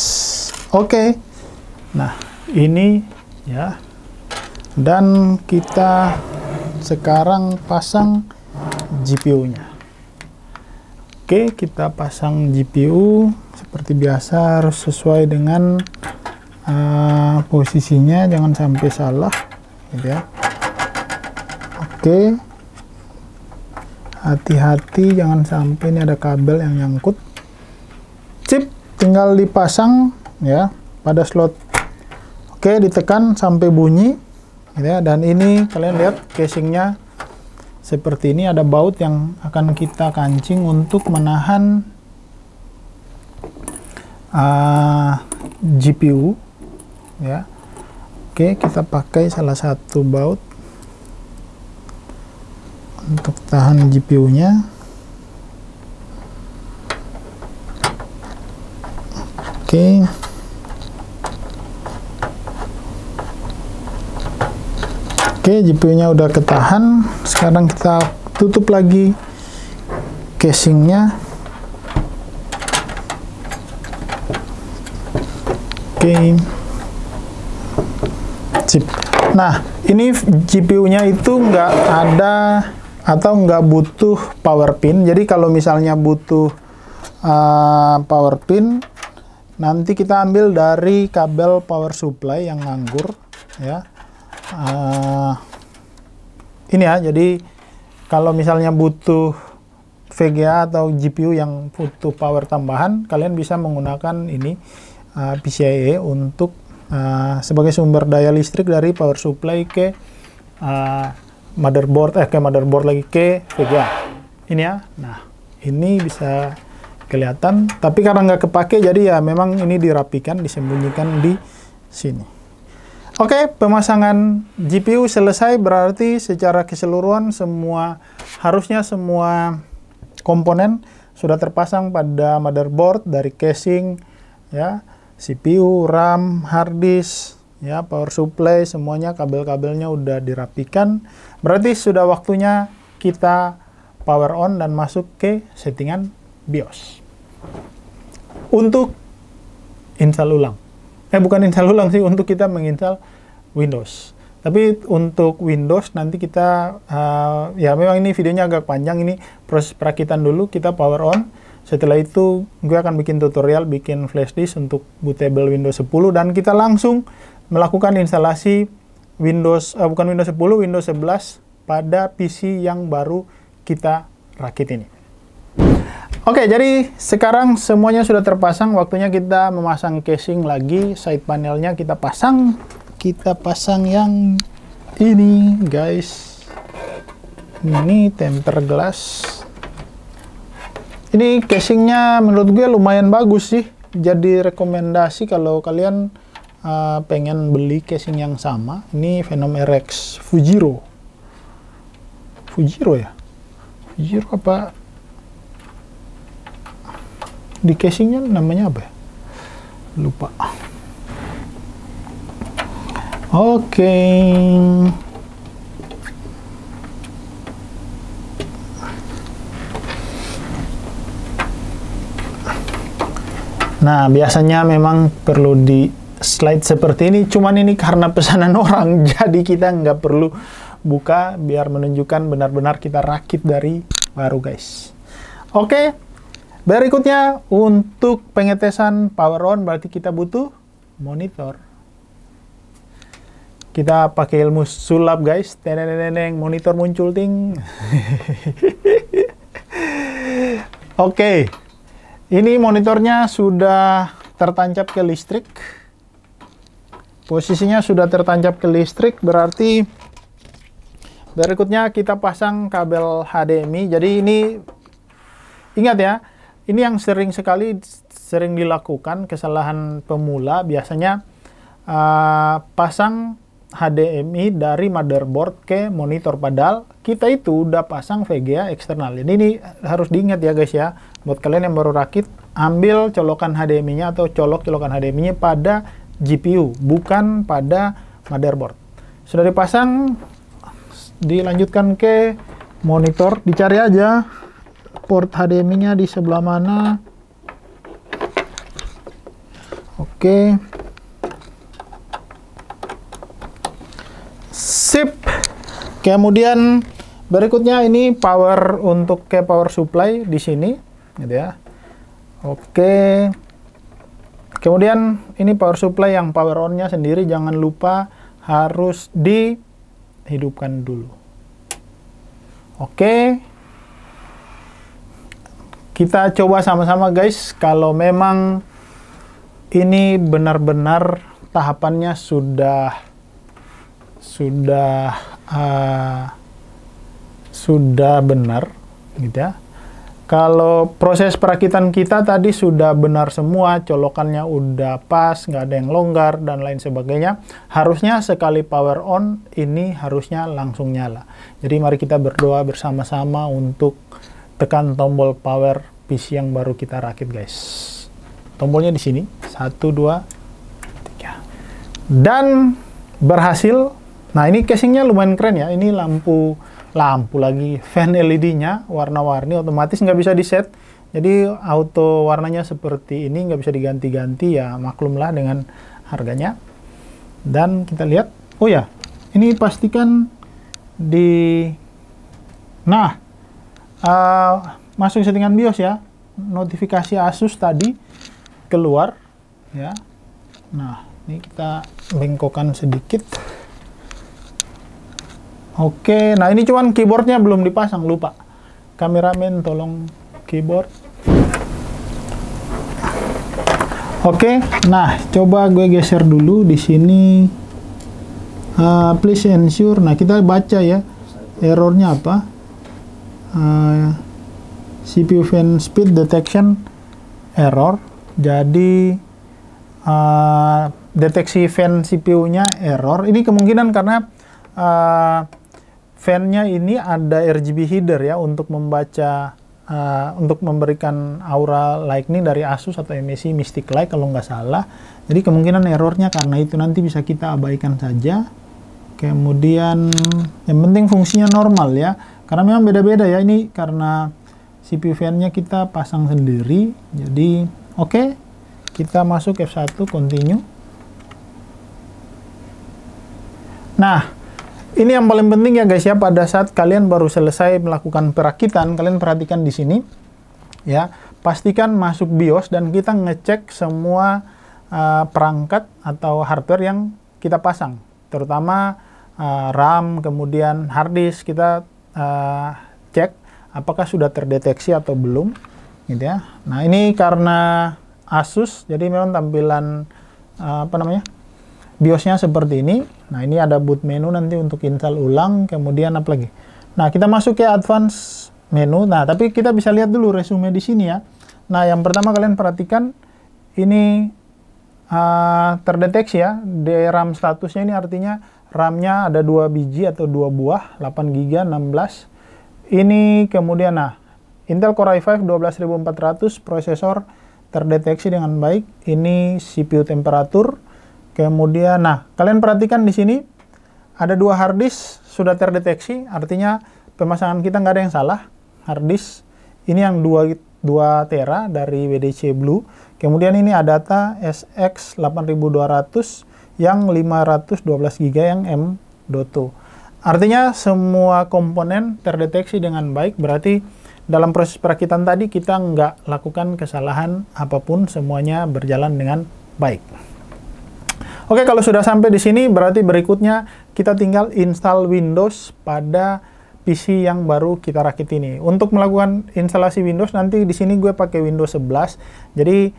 [SPEAKER 1] Oke. Nah, ini ya. Dan kita sekarang pasang GPU-nya. Oke, kita pasang GPU seperti biasa, harus sesuai dengan posisinya, jangan sampai salah gitu ya. Oke, hati-hati jangan sampai ini ada kabel yang nyangkut. Sip, tinggal dipasang ya pada slot. Oke, ditekan sampai bunyi. gitu ya. Dan ini kalian lihat casingnya seperti ini, ada baut yang akan kita kancing untuk menahan GPU ya. Oke, kita pakai salah satu baut untuk tahan GPU-nya. Oke. Oke, GPU-nya udah ketahan. Sekarang kita tutup lagi casingnya. Oke. Sip. Nah, ini GPU-nya itu nggak ada atau nggak butuh power pin. Jadi kalau misalnya butuh power pin, nanti kita ambil dari kabel power supply yang nganggur ya. Ini ya, jadi kalau misalnya butuh VGA atau GPU yang butuh power tambahan, kalian bisa menggunakan ini PCIe untuk sebagai sumber daya listrik dari power supply ke motherboard lagi ke VGA ini ya. Nah, ini bisa kelihatan, tapi karena nggak kepake jadi ya memang ini dirapikan, disembunyikan di sini. Oke, pemasangan GPU selesai, berarti secara keseluruhan harusnya semua komponen sudah terpasang pada motherboard, dari casing ya, CPU, RAM, hard disk, ya, power supply, semuanya kabel-kabelnya udah dirapikan. Berarti sudah waktunya kita power on dan masuk ke settingan BIOS. Untuk install ulang. Bukan install ulang sih, untuk kita menginstal Windows. Tapi untuk Windows nanti kita, ya memang ini videonya agak panjang, ini proses perakitan dulu, kita power on. Setelah itu, gue akan bikin tutorial, bikin flash disk untuk bootable Windows 10, dan kita langsung melakukan instalasi Windows 10, Windows 11 pada PC yang baru kita rakit ini. Oke, jadi sekarang semuanya sudah terpasang, waktunya kita memasang casing lagi, side panelnya kita pasang yang ini, guys. Ini temper glass. Ini casingnya menurut gue lumayan bagus sih, jadi rekomendasi kalau kalian pengen beli casing yang sama. Ini Venom RX Fujiro ya? Fujiro apa? Di casingnya namanya apa ya? Lupa. Oke. Nah, biasanya memang perlu di slide seperti ini, cuman ini karena pesanan orang, jadi kita nggak perlu buka, biar menunjukkan benar-benar kita rakit dari baru, guys. Oke, berikutnya untuk pengetesan power on, berarti kita butuh monitor. Kita pakai ilmu sulap, guys. Teneng, monitor muncul, ting. Oke. Ini monitornya sudah tertancap ke listrik. Posisinya sudah tertancap ke listrik, berarti berikutnya kita pasang kabel HDMI. Jadi ini, ingat ya, ini yang sering dilakukan, kesalahan pemula, biasanya pasang HDMI dari motherboard ke monitor, padahal kita itu udah pasang VGA eksternal. Jadi ini harus diingat ya, guys ya. Buat kalian yang baru rakit, ambil colokan HDMI-nya atau colokan HDMI-nya pada GPU, bukan pada motherboard. Sudah dipasang, dilanjutkan ke monitor, dicari aja port HDMI-nya di sebelah mana. Oke. Sip. Kemudian berikutnya ini power untuk ke power supply di sini, gitu ya. Oke. Kemudian ini power supply yang power on-nya sendiri, jangan lupa harus dihidupkan dulu. Oke. Kita coba sama-sama, guys, kalau memang ini benar-benar tahapannya sudah sudah benar, gitu ya. Kalau proses perakitan kita tadi sudah benar semua, colokannya udah pas, nggak ada yang longgar, dan lain sebagainya, harusnya sekali power on, ini harusnya langsung nyala. Jadi mari kita berdoa bersama-sama untuk tekan tombol power PC yang baru kita rakit, guys. Tombolnya di sini, 1, 2, 3. Dan berhasil. Nah, ini casingnya lumayan keren ya, ini lampu lagi, fan LED-nya warna-warni, otomatis nggak bisa di set, jadi auto warnanya seperti ini, nggak bisa diganti-ganti, ya maklumlah dengan harganya. Dan kita lihat, oh ya, ini pastikan masuk settingan BIOS ya, notifikasi Asus tadi keluar ya. Nah, ini kita bengkokkan sedikit. Oke, nah ini cuman keyboardnya belum dipasang, lupa. Kameramen tolong keyboard. Oke, nah coba gue geser dulu di sini. Please ensure. Nah, kita baca ya errornya apa. CPU fan speed detection error. Jadi deteksi fan CPU-nya error. Ini kemungkinan karena fan-nya ini ada RGB header ya untuk membaca, untuk memberikan aura lightning dari Asus atau MSI Mystic Light kalau nggak salah. Jadi kemungkinan errornya karena itu, nanti bisa kita abaikan saja. Kemudian yang penting fungsinya normal ya, karena memang beda-beda ya, ini karena CPU fan-nya kita pasang sendiri. Jadi oke, kita masuk F1 continue. Nah, ini yang paling penting ya guys ya, pada saat kalian baru selesai melakukan perakitan, kalian perhatikan di sini ya, pastikan masuk BIOS dan kita ngecek semua perangkat atau hardware yang kita pasang, terutama RAM, kemudian hard disk, kita cek apakah sudah terdeteksi atau belum, gitu ya. Nah, ini karena Asus, jadi memang tampilan BIOS-nya seperti ini. Nah, ini ada boot menu nanti untuk install ulang, kemudian apa lagi? Nah, kita masuk ke advance menu. Nah, tapi kita bisa lihat dulu resume di sini ya. Nah, yang pertama kalian perhatikan ini terdeteksi ya, DRAM statusnya ini artinya RAM-nya ada 2 biji atau 2 buah, 8 GB, 16. Ini kemudian, nah, Intel Core i5 12400, prosesor terdeteksi dengan baik. Ini CPU temperatur. Kemudian, nah, kalian perhatikan di sini ada 2 hard disk sudah terdeteksi, artinya pemasangan kita nggak ada yang salah. Hard disk ini yang 2 tera dari WDC Blue. Kemudian ini Adata SX 8200 yang 512 GB yang M.2. Artinya semua komponen terdeteksi dengan baik, berarti dalam proses perakitan tadi kita nggak lakukan kesalahan apapun, semuanya berjalan dengan baik. Oke, kalau sudah sampai di sini, berarti berikutnya kita tinggal install Windows pada PC yang baru kita rakit ini. Untuk melakukan instalasi Windows, nanti di sini gue pakai Windows 11. Jadi,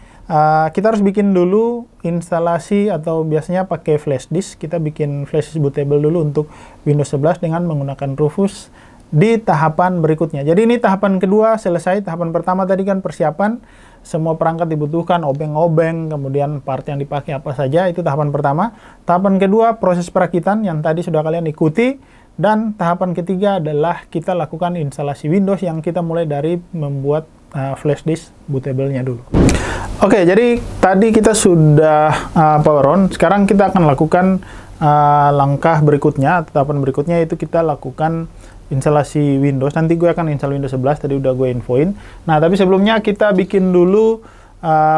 [SPEAKER 1] kita harus bikin dulu instalasi, atau biasanya pakai flash disk. Kita bikin flash disk bootable dulu untuk Windows 11 dengan menggunakan Rufus di tahapan berikutnya. Jadi, ini tahapan kedua selesai. Tahapan pertama tadi kan persiapan. Semua perangkat dibutuhkan, obeng-obeng, kemudian part yang dipakai apa saja, itu tahapan pertama. Tahapan kedua, proses perakitan yang tadi sudah kalian ikuti. Dan tahapan ketiga adalah kita lakukan instalasi Windows yang kita mulai dari membuat flash disk bootable-nya dulu. Oke, jadi tadi kita sudah power on. Sekarang kita akan lakukan langkah berikutnya, tahapan berikutnya itu kita lakukan instalasi Windows. Nanti gue akan install Windows 11, tadi udah gue infoin. Nah, tapi sebelumnya kita bikin dulu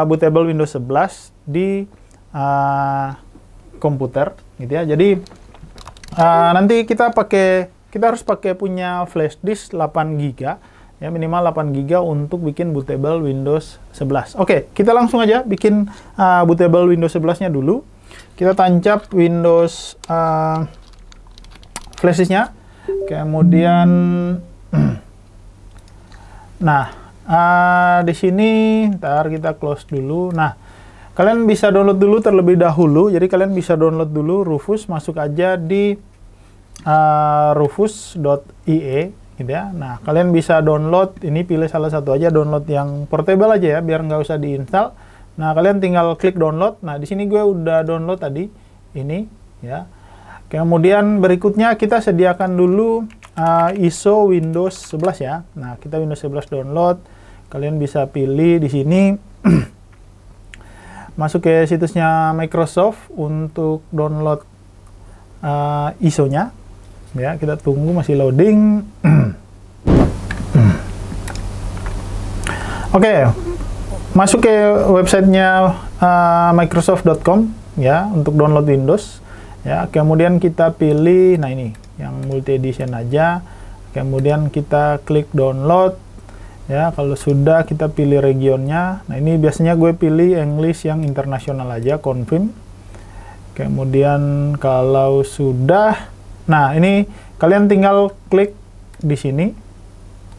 [SPEAKER 1] bootable Windows 11 di komputer, gitu ya. Jadi nanti kita harus pakai punya flash disk 8 GB, ya, minimal 8 GB untuk bikin bootable Windows 11. Oke, kita langsung aja bikin bootable Windows 11-nya dulu. Kita tancap Windows flash disk-nya. Kemudian, nah, di sini, ntar kita close dulu. Nah, kalian bisa download dulu terlebih dahulu. Jadi kalian bisa download dulu Rufus, masuk aja di rufus.ie gitu ya. Nah, kalian bisa download, ini pilih salah satu aja, download yang portable aja ya, biar nggak usah diinstal. Nah, kalian tinggal klik download. Nah, di sini gue udah download tadi ini ya. Kemudian berikutnya kita sediakan dulu ISO Windows 11 ya. Nah, kita Windows 11 download. Kalian bisa pilih di sini masuk ke situsnya Microsoft untuk download ISO-nya. Ya, kita tunggu masih loading. Oke, masuk ke websitenya microsoft.com ya untuk download Windows. Ya, kemudian kita pilih, nah ini yang multi edition aja. Kemudian kita klik download. Ya, kalau sudah kita pilih regionnya. Nah, ini biasanya gue pilih English yang internasional aja, confirm. Kemudian kalau sudah, nah ini kalian tinggal klik di sini.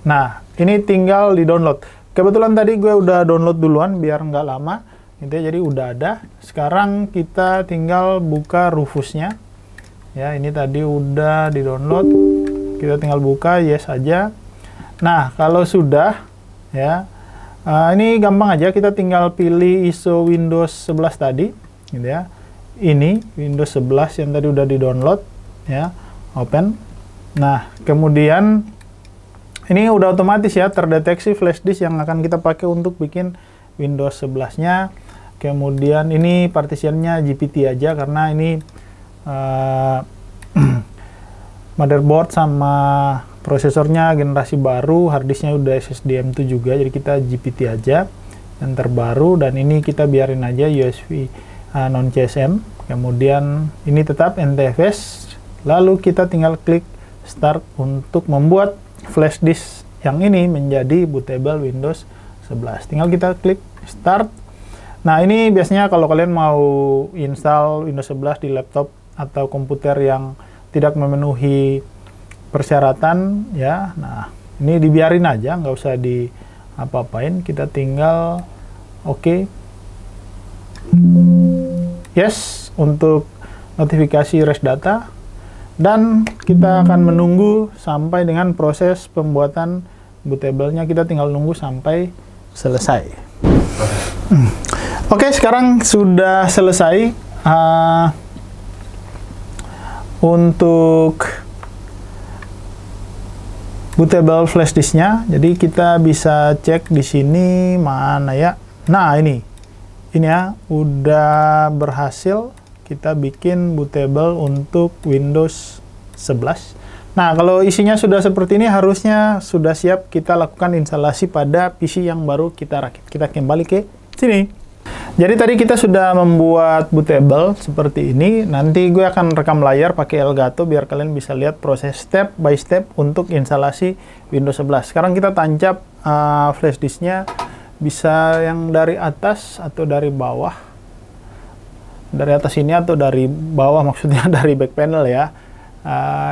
[SPEAKER 1] Nah, ini tinggal di download. Kebetulan tadi gue udah download duluan biar nggak lama, gitu ya, jadi udah ada. Sekarang kita tinggal buka Rufusnya. Ya, ini tadi udah di download. Kita tinggal buka, yes aja. Nah, kalau sudah, ya, ini gampang aja. Kita tinggal pilih ISO Windows 11 tadi, gitu ya. Ini Windows 11 yang tadi udah di download, ya, open. Nah, kemudian ini udah otomatis ya terdeteksi flash disk yang akan kita pakai untuk bikin Windows 11-nya. Kemudian ini partisiannya GPT aja karena ini motherboard sama prosesornya generasi baru, harddisknya udah SSD M2 juga, jadi kita GPT aja yang terbaru. Dan ini kita biarin aja USB non CSM. Kemudian ini tetap NTFS. Lalu kita tinggal klik start untuk membuat flash disk yang ini menjadi bootable Windows 11. Tinggal kita klik start. Nah, ini biasanya kalau kalian mau install Windows 11 di laptop atau komputer yang tidak memenuhi persyaratan ya. Nah, ini dibiarin aja, nggak usah di apa-apain. Kita tinggal oke. Yes, untuk notifikasi rest data. Dan kita akan menunggu sampai dengan proses pembuatan bootable-nya. Kita tinggal nunggu sampai selesai. Oke, sekarang sudah selesai untuk bootable flash disk-nya. Jadi kita bisa cek di sini mana ya. Nah, ini ya udah berhasil kita bikin bootable untuk Windows 11. Nah, kalau isinya sudah seperti ini, harusnya sudah siap kita lakukan instalasi pada PC yang baru kita rakit. Kita kembali ke sini. Jadi tadi kita sudah membuat bootable seperti ini. Nanti gue akan rekam layar pakai Elgato biar kalian bisa lihat proses step by step untuk instalasi Windows 11. Sekarang kita tancap flash disknya, bisa yang dari atas atau dari bawah. Dari atas ini atau dari bawah, maksudnya dari back panel ya.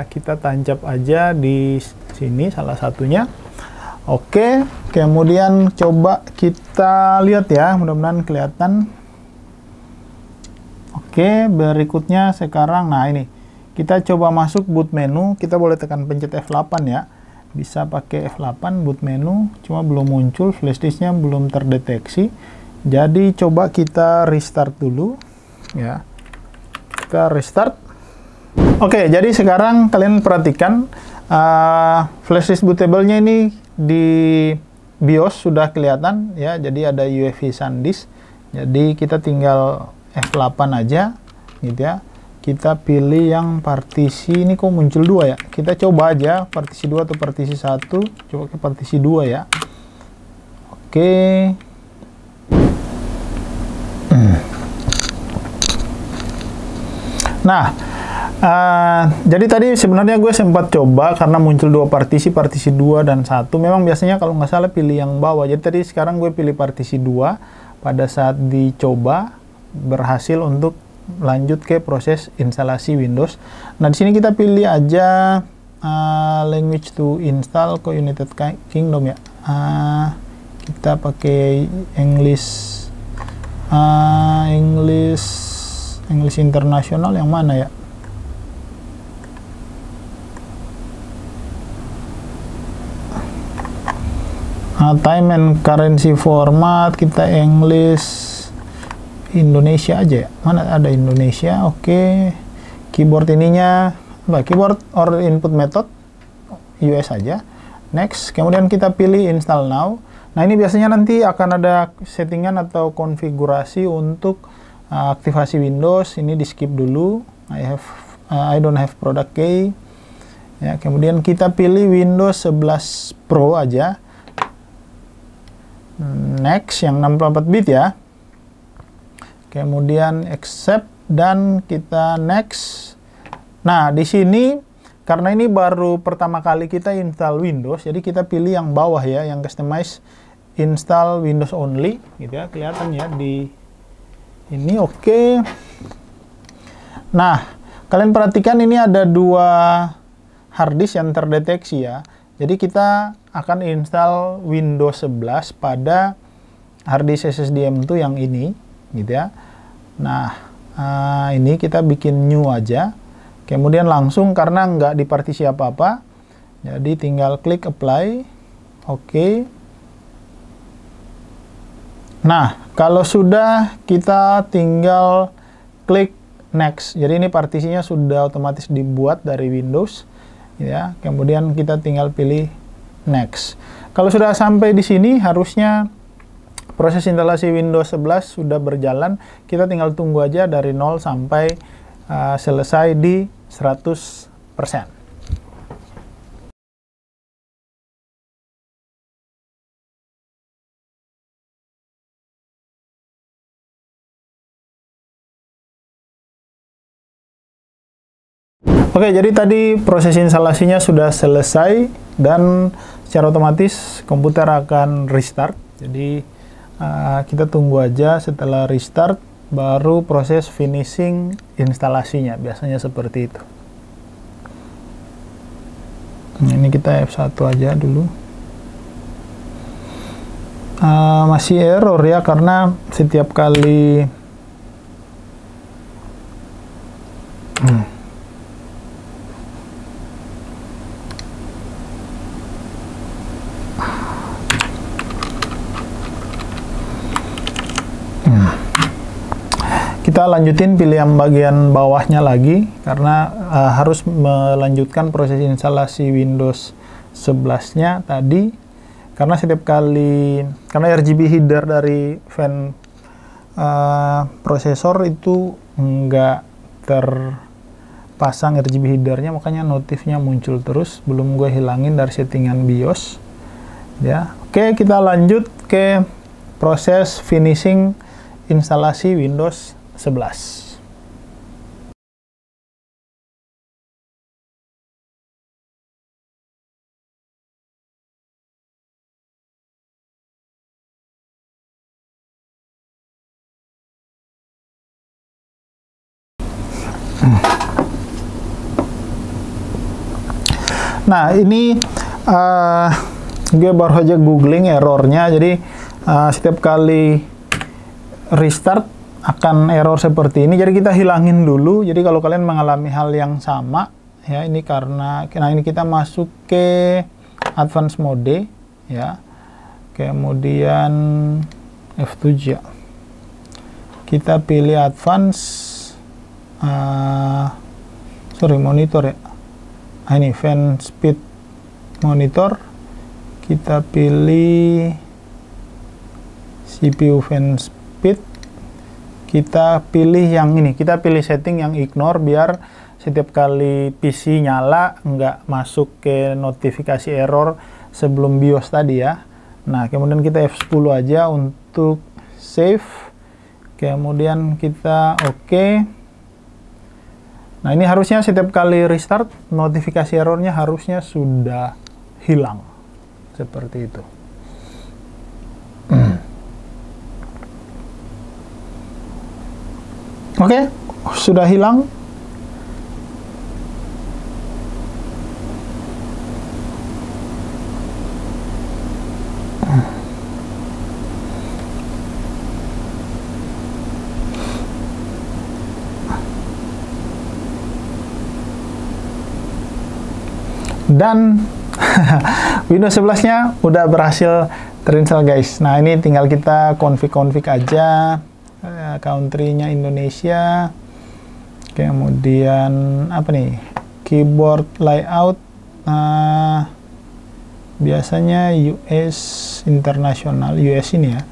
[SPEAKER 1] Kita tancap aja di sini salah satunya. Oke, kemudian coba kita lihat ya, mudah-mudahan kelihatan. Oke, berikutnya sekarang, nah ini kita coba masuk boot menu. Kita boleh tekan pencet F8 ya, bisa pakai F8 boot menu, cuma belum muncul, flash disknya belum terdeteksi. Jadi coba kita restart dulu ya. Kita restart. Oke, jadi sekarang kalian perhatikan flash disk bootable-nya ini di BIOS sudah kelihatan ya. Jadi ada UEFI SanDisk. Jadi kita tinggal F8 aja gitu ya. Kita pilih yang partisi, ini kok muncul 2 ya. Kita coba aja partisi 2 atau partisi 1. Coba ke partisi 2 ya. Oke. Nah, jadi tadi sebenarnya gue sempat coba karena muncul 2 partisi 2 dan 1. Memang biasanya kalau nggak salah pilih yang bawah. Jadi tadi sekarang gue pilih partisi 2. Pada saat dicoba berhasil untuk lanjut ke proses instalasi Windows. Nah, di sini kita pilih aja language to install ke United Kingdom ya. Kita pakai English English internasional yang mana ya? Time and currency format kita English Indonesia aja ya. Mana ada Indonesia? Oke. Keyboard ininya apa? Keyboard or input method US aja. Next. Kemudian kita pilih install now. Nah, ini biasanya nanti akan ada settingan atau konfigurasi untuk aktivasi Windows. Ini di skip dulu. I don't have product key. Ya, kemudian kita pilih Windows 11 Pro aja. Next, yang 64 bit ya. Kemudian accept dan kita next. Nah, di sini karena ini baru pertama kali kita install Windows, jadi kita pilih yang bawah ya, yang customize install Windows only gitu ya. Kelihatan ya di ini. Oke. Nah, kalian perhatikan ini ada 2 harddisk yang terdeteksi ya. Jadi kita akan install Windows 11 pada harddisk SSD M2 yang ini gitu ya. Nah, ini kita bikin new aja. Kemudian langsung karena nggak di partisi apa-apa, jadi tinggal klik apply. Oke. Nah, kalau sudah kita tinggal klik next. Jadi ini partisinya sudah otomatis dibuat dari Windows ya. Kemudian kita tinggal pilih next. Kalau sudah sampai di sini harusnya proses instalasi Windows 11 sudah berjalan. Kita tinggal tunggu aja dari 0 sampai selesai di 100%. Oke, jadi tadi proses instalasinya sudah selesai dan secara otomatis komputer akan restart. Jadi kita tunggu aja setelah restart baru proses finishing instalasinya, biasanya seperti itu. Nah, ini kita F1 aja dulu. Masih error ya, karena setiap kali kita lanjutin pilih yang bagian bawahnya lagi karena harus melanjutkan proses instalasi Windows 11-nya tadi, karena setiap kali RGB header dari fan prosesor itu nggak terpasang RGB headernya, makanya notifnya muncul terus. Belum gue hilangin dari settingan BIOS ya. Oke, kita lanjut ke proses finishing instalasi Windows 11. Nah, ini gue baru aja googling errornya. Jadi setiap kali restart akan error seperti ini. Jadi kita hilangin dulu. Jadi kalau kalian mengalami hal yang sama ya, ini karena ini kita masuk ke advance mode ya. Kemudian F7 ya. Kita pilih advance monitor ya. Ini fan speed monitor. Kita pilih CPU fan speed. Kita pilih yang ini, kita pilih setting yang ignore biar setiap kali PC nyala nggak masuk ke notifikasi error sebelum BIOS tadi ya. Nah, kemudian kita F10 aja untuk save. Kemudian kita oke. Nah, ini harusnya setiap kali restart notifikasi errornya harusnya sudah hilang. Seperti itu. Oke, sudah hilang. Dan Windows 11-nya udah berhasil terinstall guys. Nah, ini tinggal kita config aja. Country-nya Indonesia. Kemudian apa nih? Keyboard layout. Biasanya US internasional, US ini ya.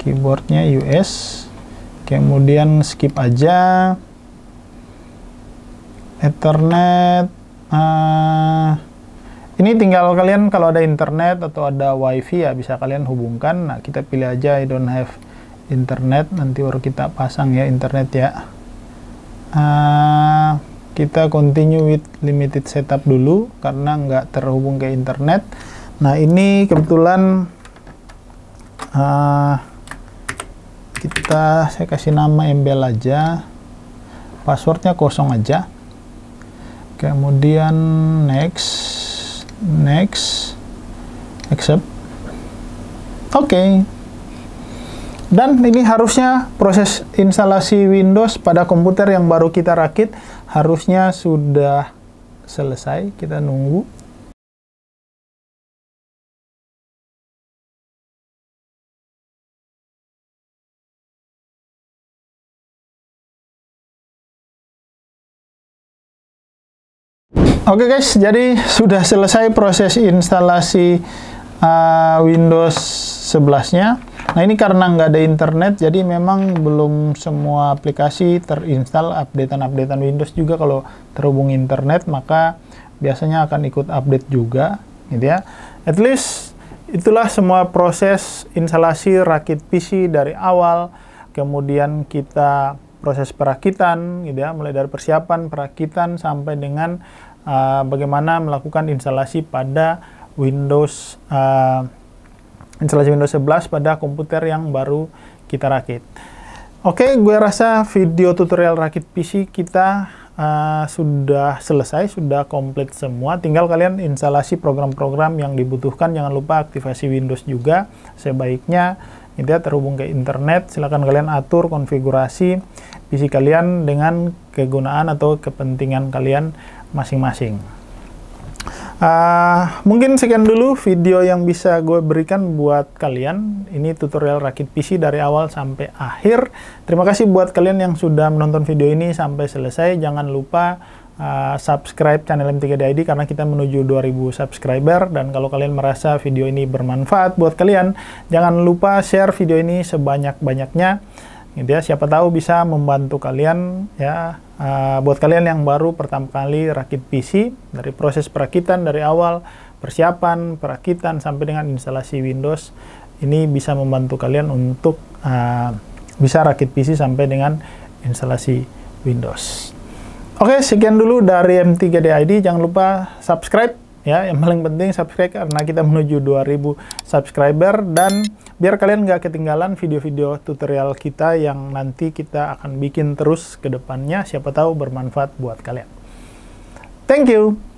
[SPEAKER 1] Keyboardnya US. Kemudian skip aja. Ethernet. Ini tinggal kalian kalau ada internet atau ada wifi ya bisa kalian hubungkan. Nah, kita pilih aja I don't have internet, nanti baru kita pasang ya internet ya. Kita continue with limited setup dulu karena nggak terhubung ke internet. Nah, ini kebetulan saya kasih nama embel aja, passwordnya kosong aja. Kemudian next, accept. Oke. Dan ini harusnya proses instalasi Windows pada komputer yang baru kita rakit harusnya sudah selesai. Kita nunggu. Oke guys, jadi sudah selesai proses instalasi Windows 11-nya. Nah, ini karena nggak ada internet, jadi memang belum semua aplikasi terinstall. Updatean Windows juga kalau terhubung internet, maka biasanya akan ikut update juga, gitu ya. At least, itulah semua proses instalasi rakit PC dari awal, kemudian kita proses perakitan, gitu ya, mulai dari persiapan, perakitan, sampai dengan bagaimana melakukan instalasi pada Windows 11 pada komputer yang baru kita rakit. Oke, gue rasa video tutorial rakit PC kita sudah selesai, sudah komplit semua. Tinggal kalian instalasi program-program yang dibutuhkan. Jangan lupa aktivasi Windows juga. Sebaiknya gitu ya, terhubung ke internet. Silakan kalian atur konfigurasi PC kalian dengan kegunaan atau kepentingan kalian masing-masing. Mungkin sekian dulu video yang bisa gue berikan buat kalian. Ini tutorial rakit PC dari awal sampai akhir. Terima kasih buat kalian yang sudah menonton video ini sampai selesai. Jangan lupa subscribe channel M3D ID karena kita menuju 2000 subscriber. Dan kalau kalian merasa video ini bermanfaat buat kalian, jangan lupa share video ini sebanyak-banyaknya. Gitu ya, siapa tahu bisa membantu kalian ya. Buat kalian yang baru pertama kali rakit PC, dari proses perakitan dari awal, persiapan, perakitan, sampai dengan instalasi Windows, ini bisa membantu kalian untuk bisa rakit PC sampai dengan instalasi Windows. Oke, sekian dulu dari M3D ID. Jangan lupa subscribe ya, yang paling penting subscribe karena kita menuju 2000 subscriber, dan biar kalian nggak ketinggalan video-video tutorial kita yang nanti kita akan bikin terus ke depannya. Siapa tahu bermanfaat buat kalian. Thank you.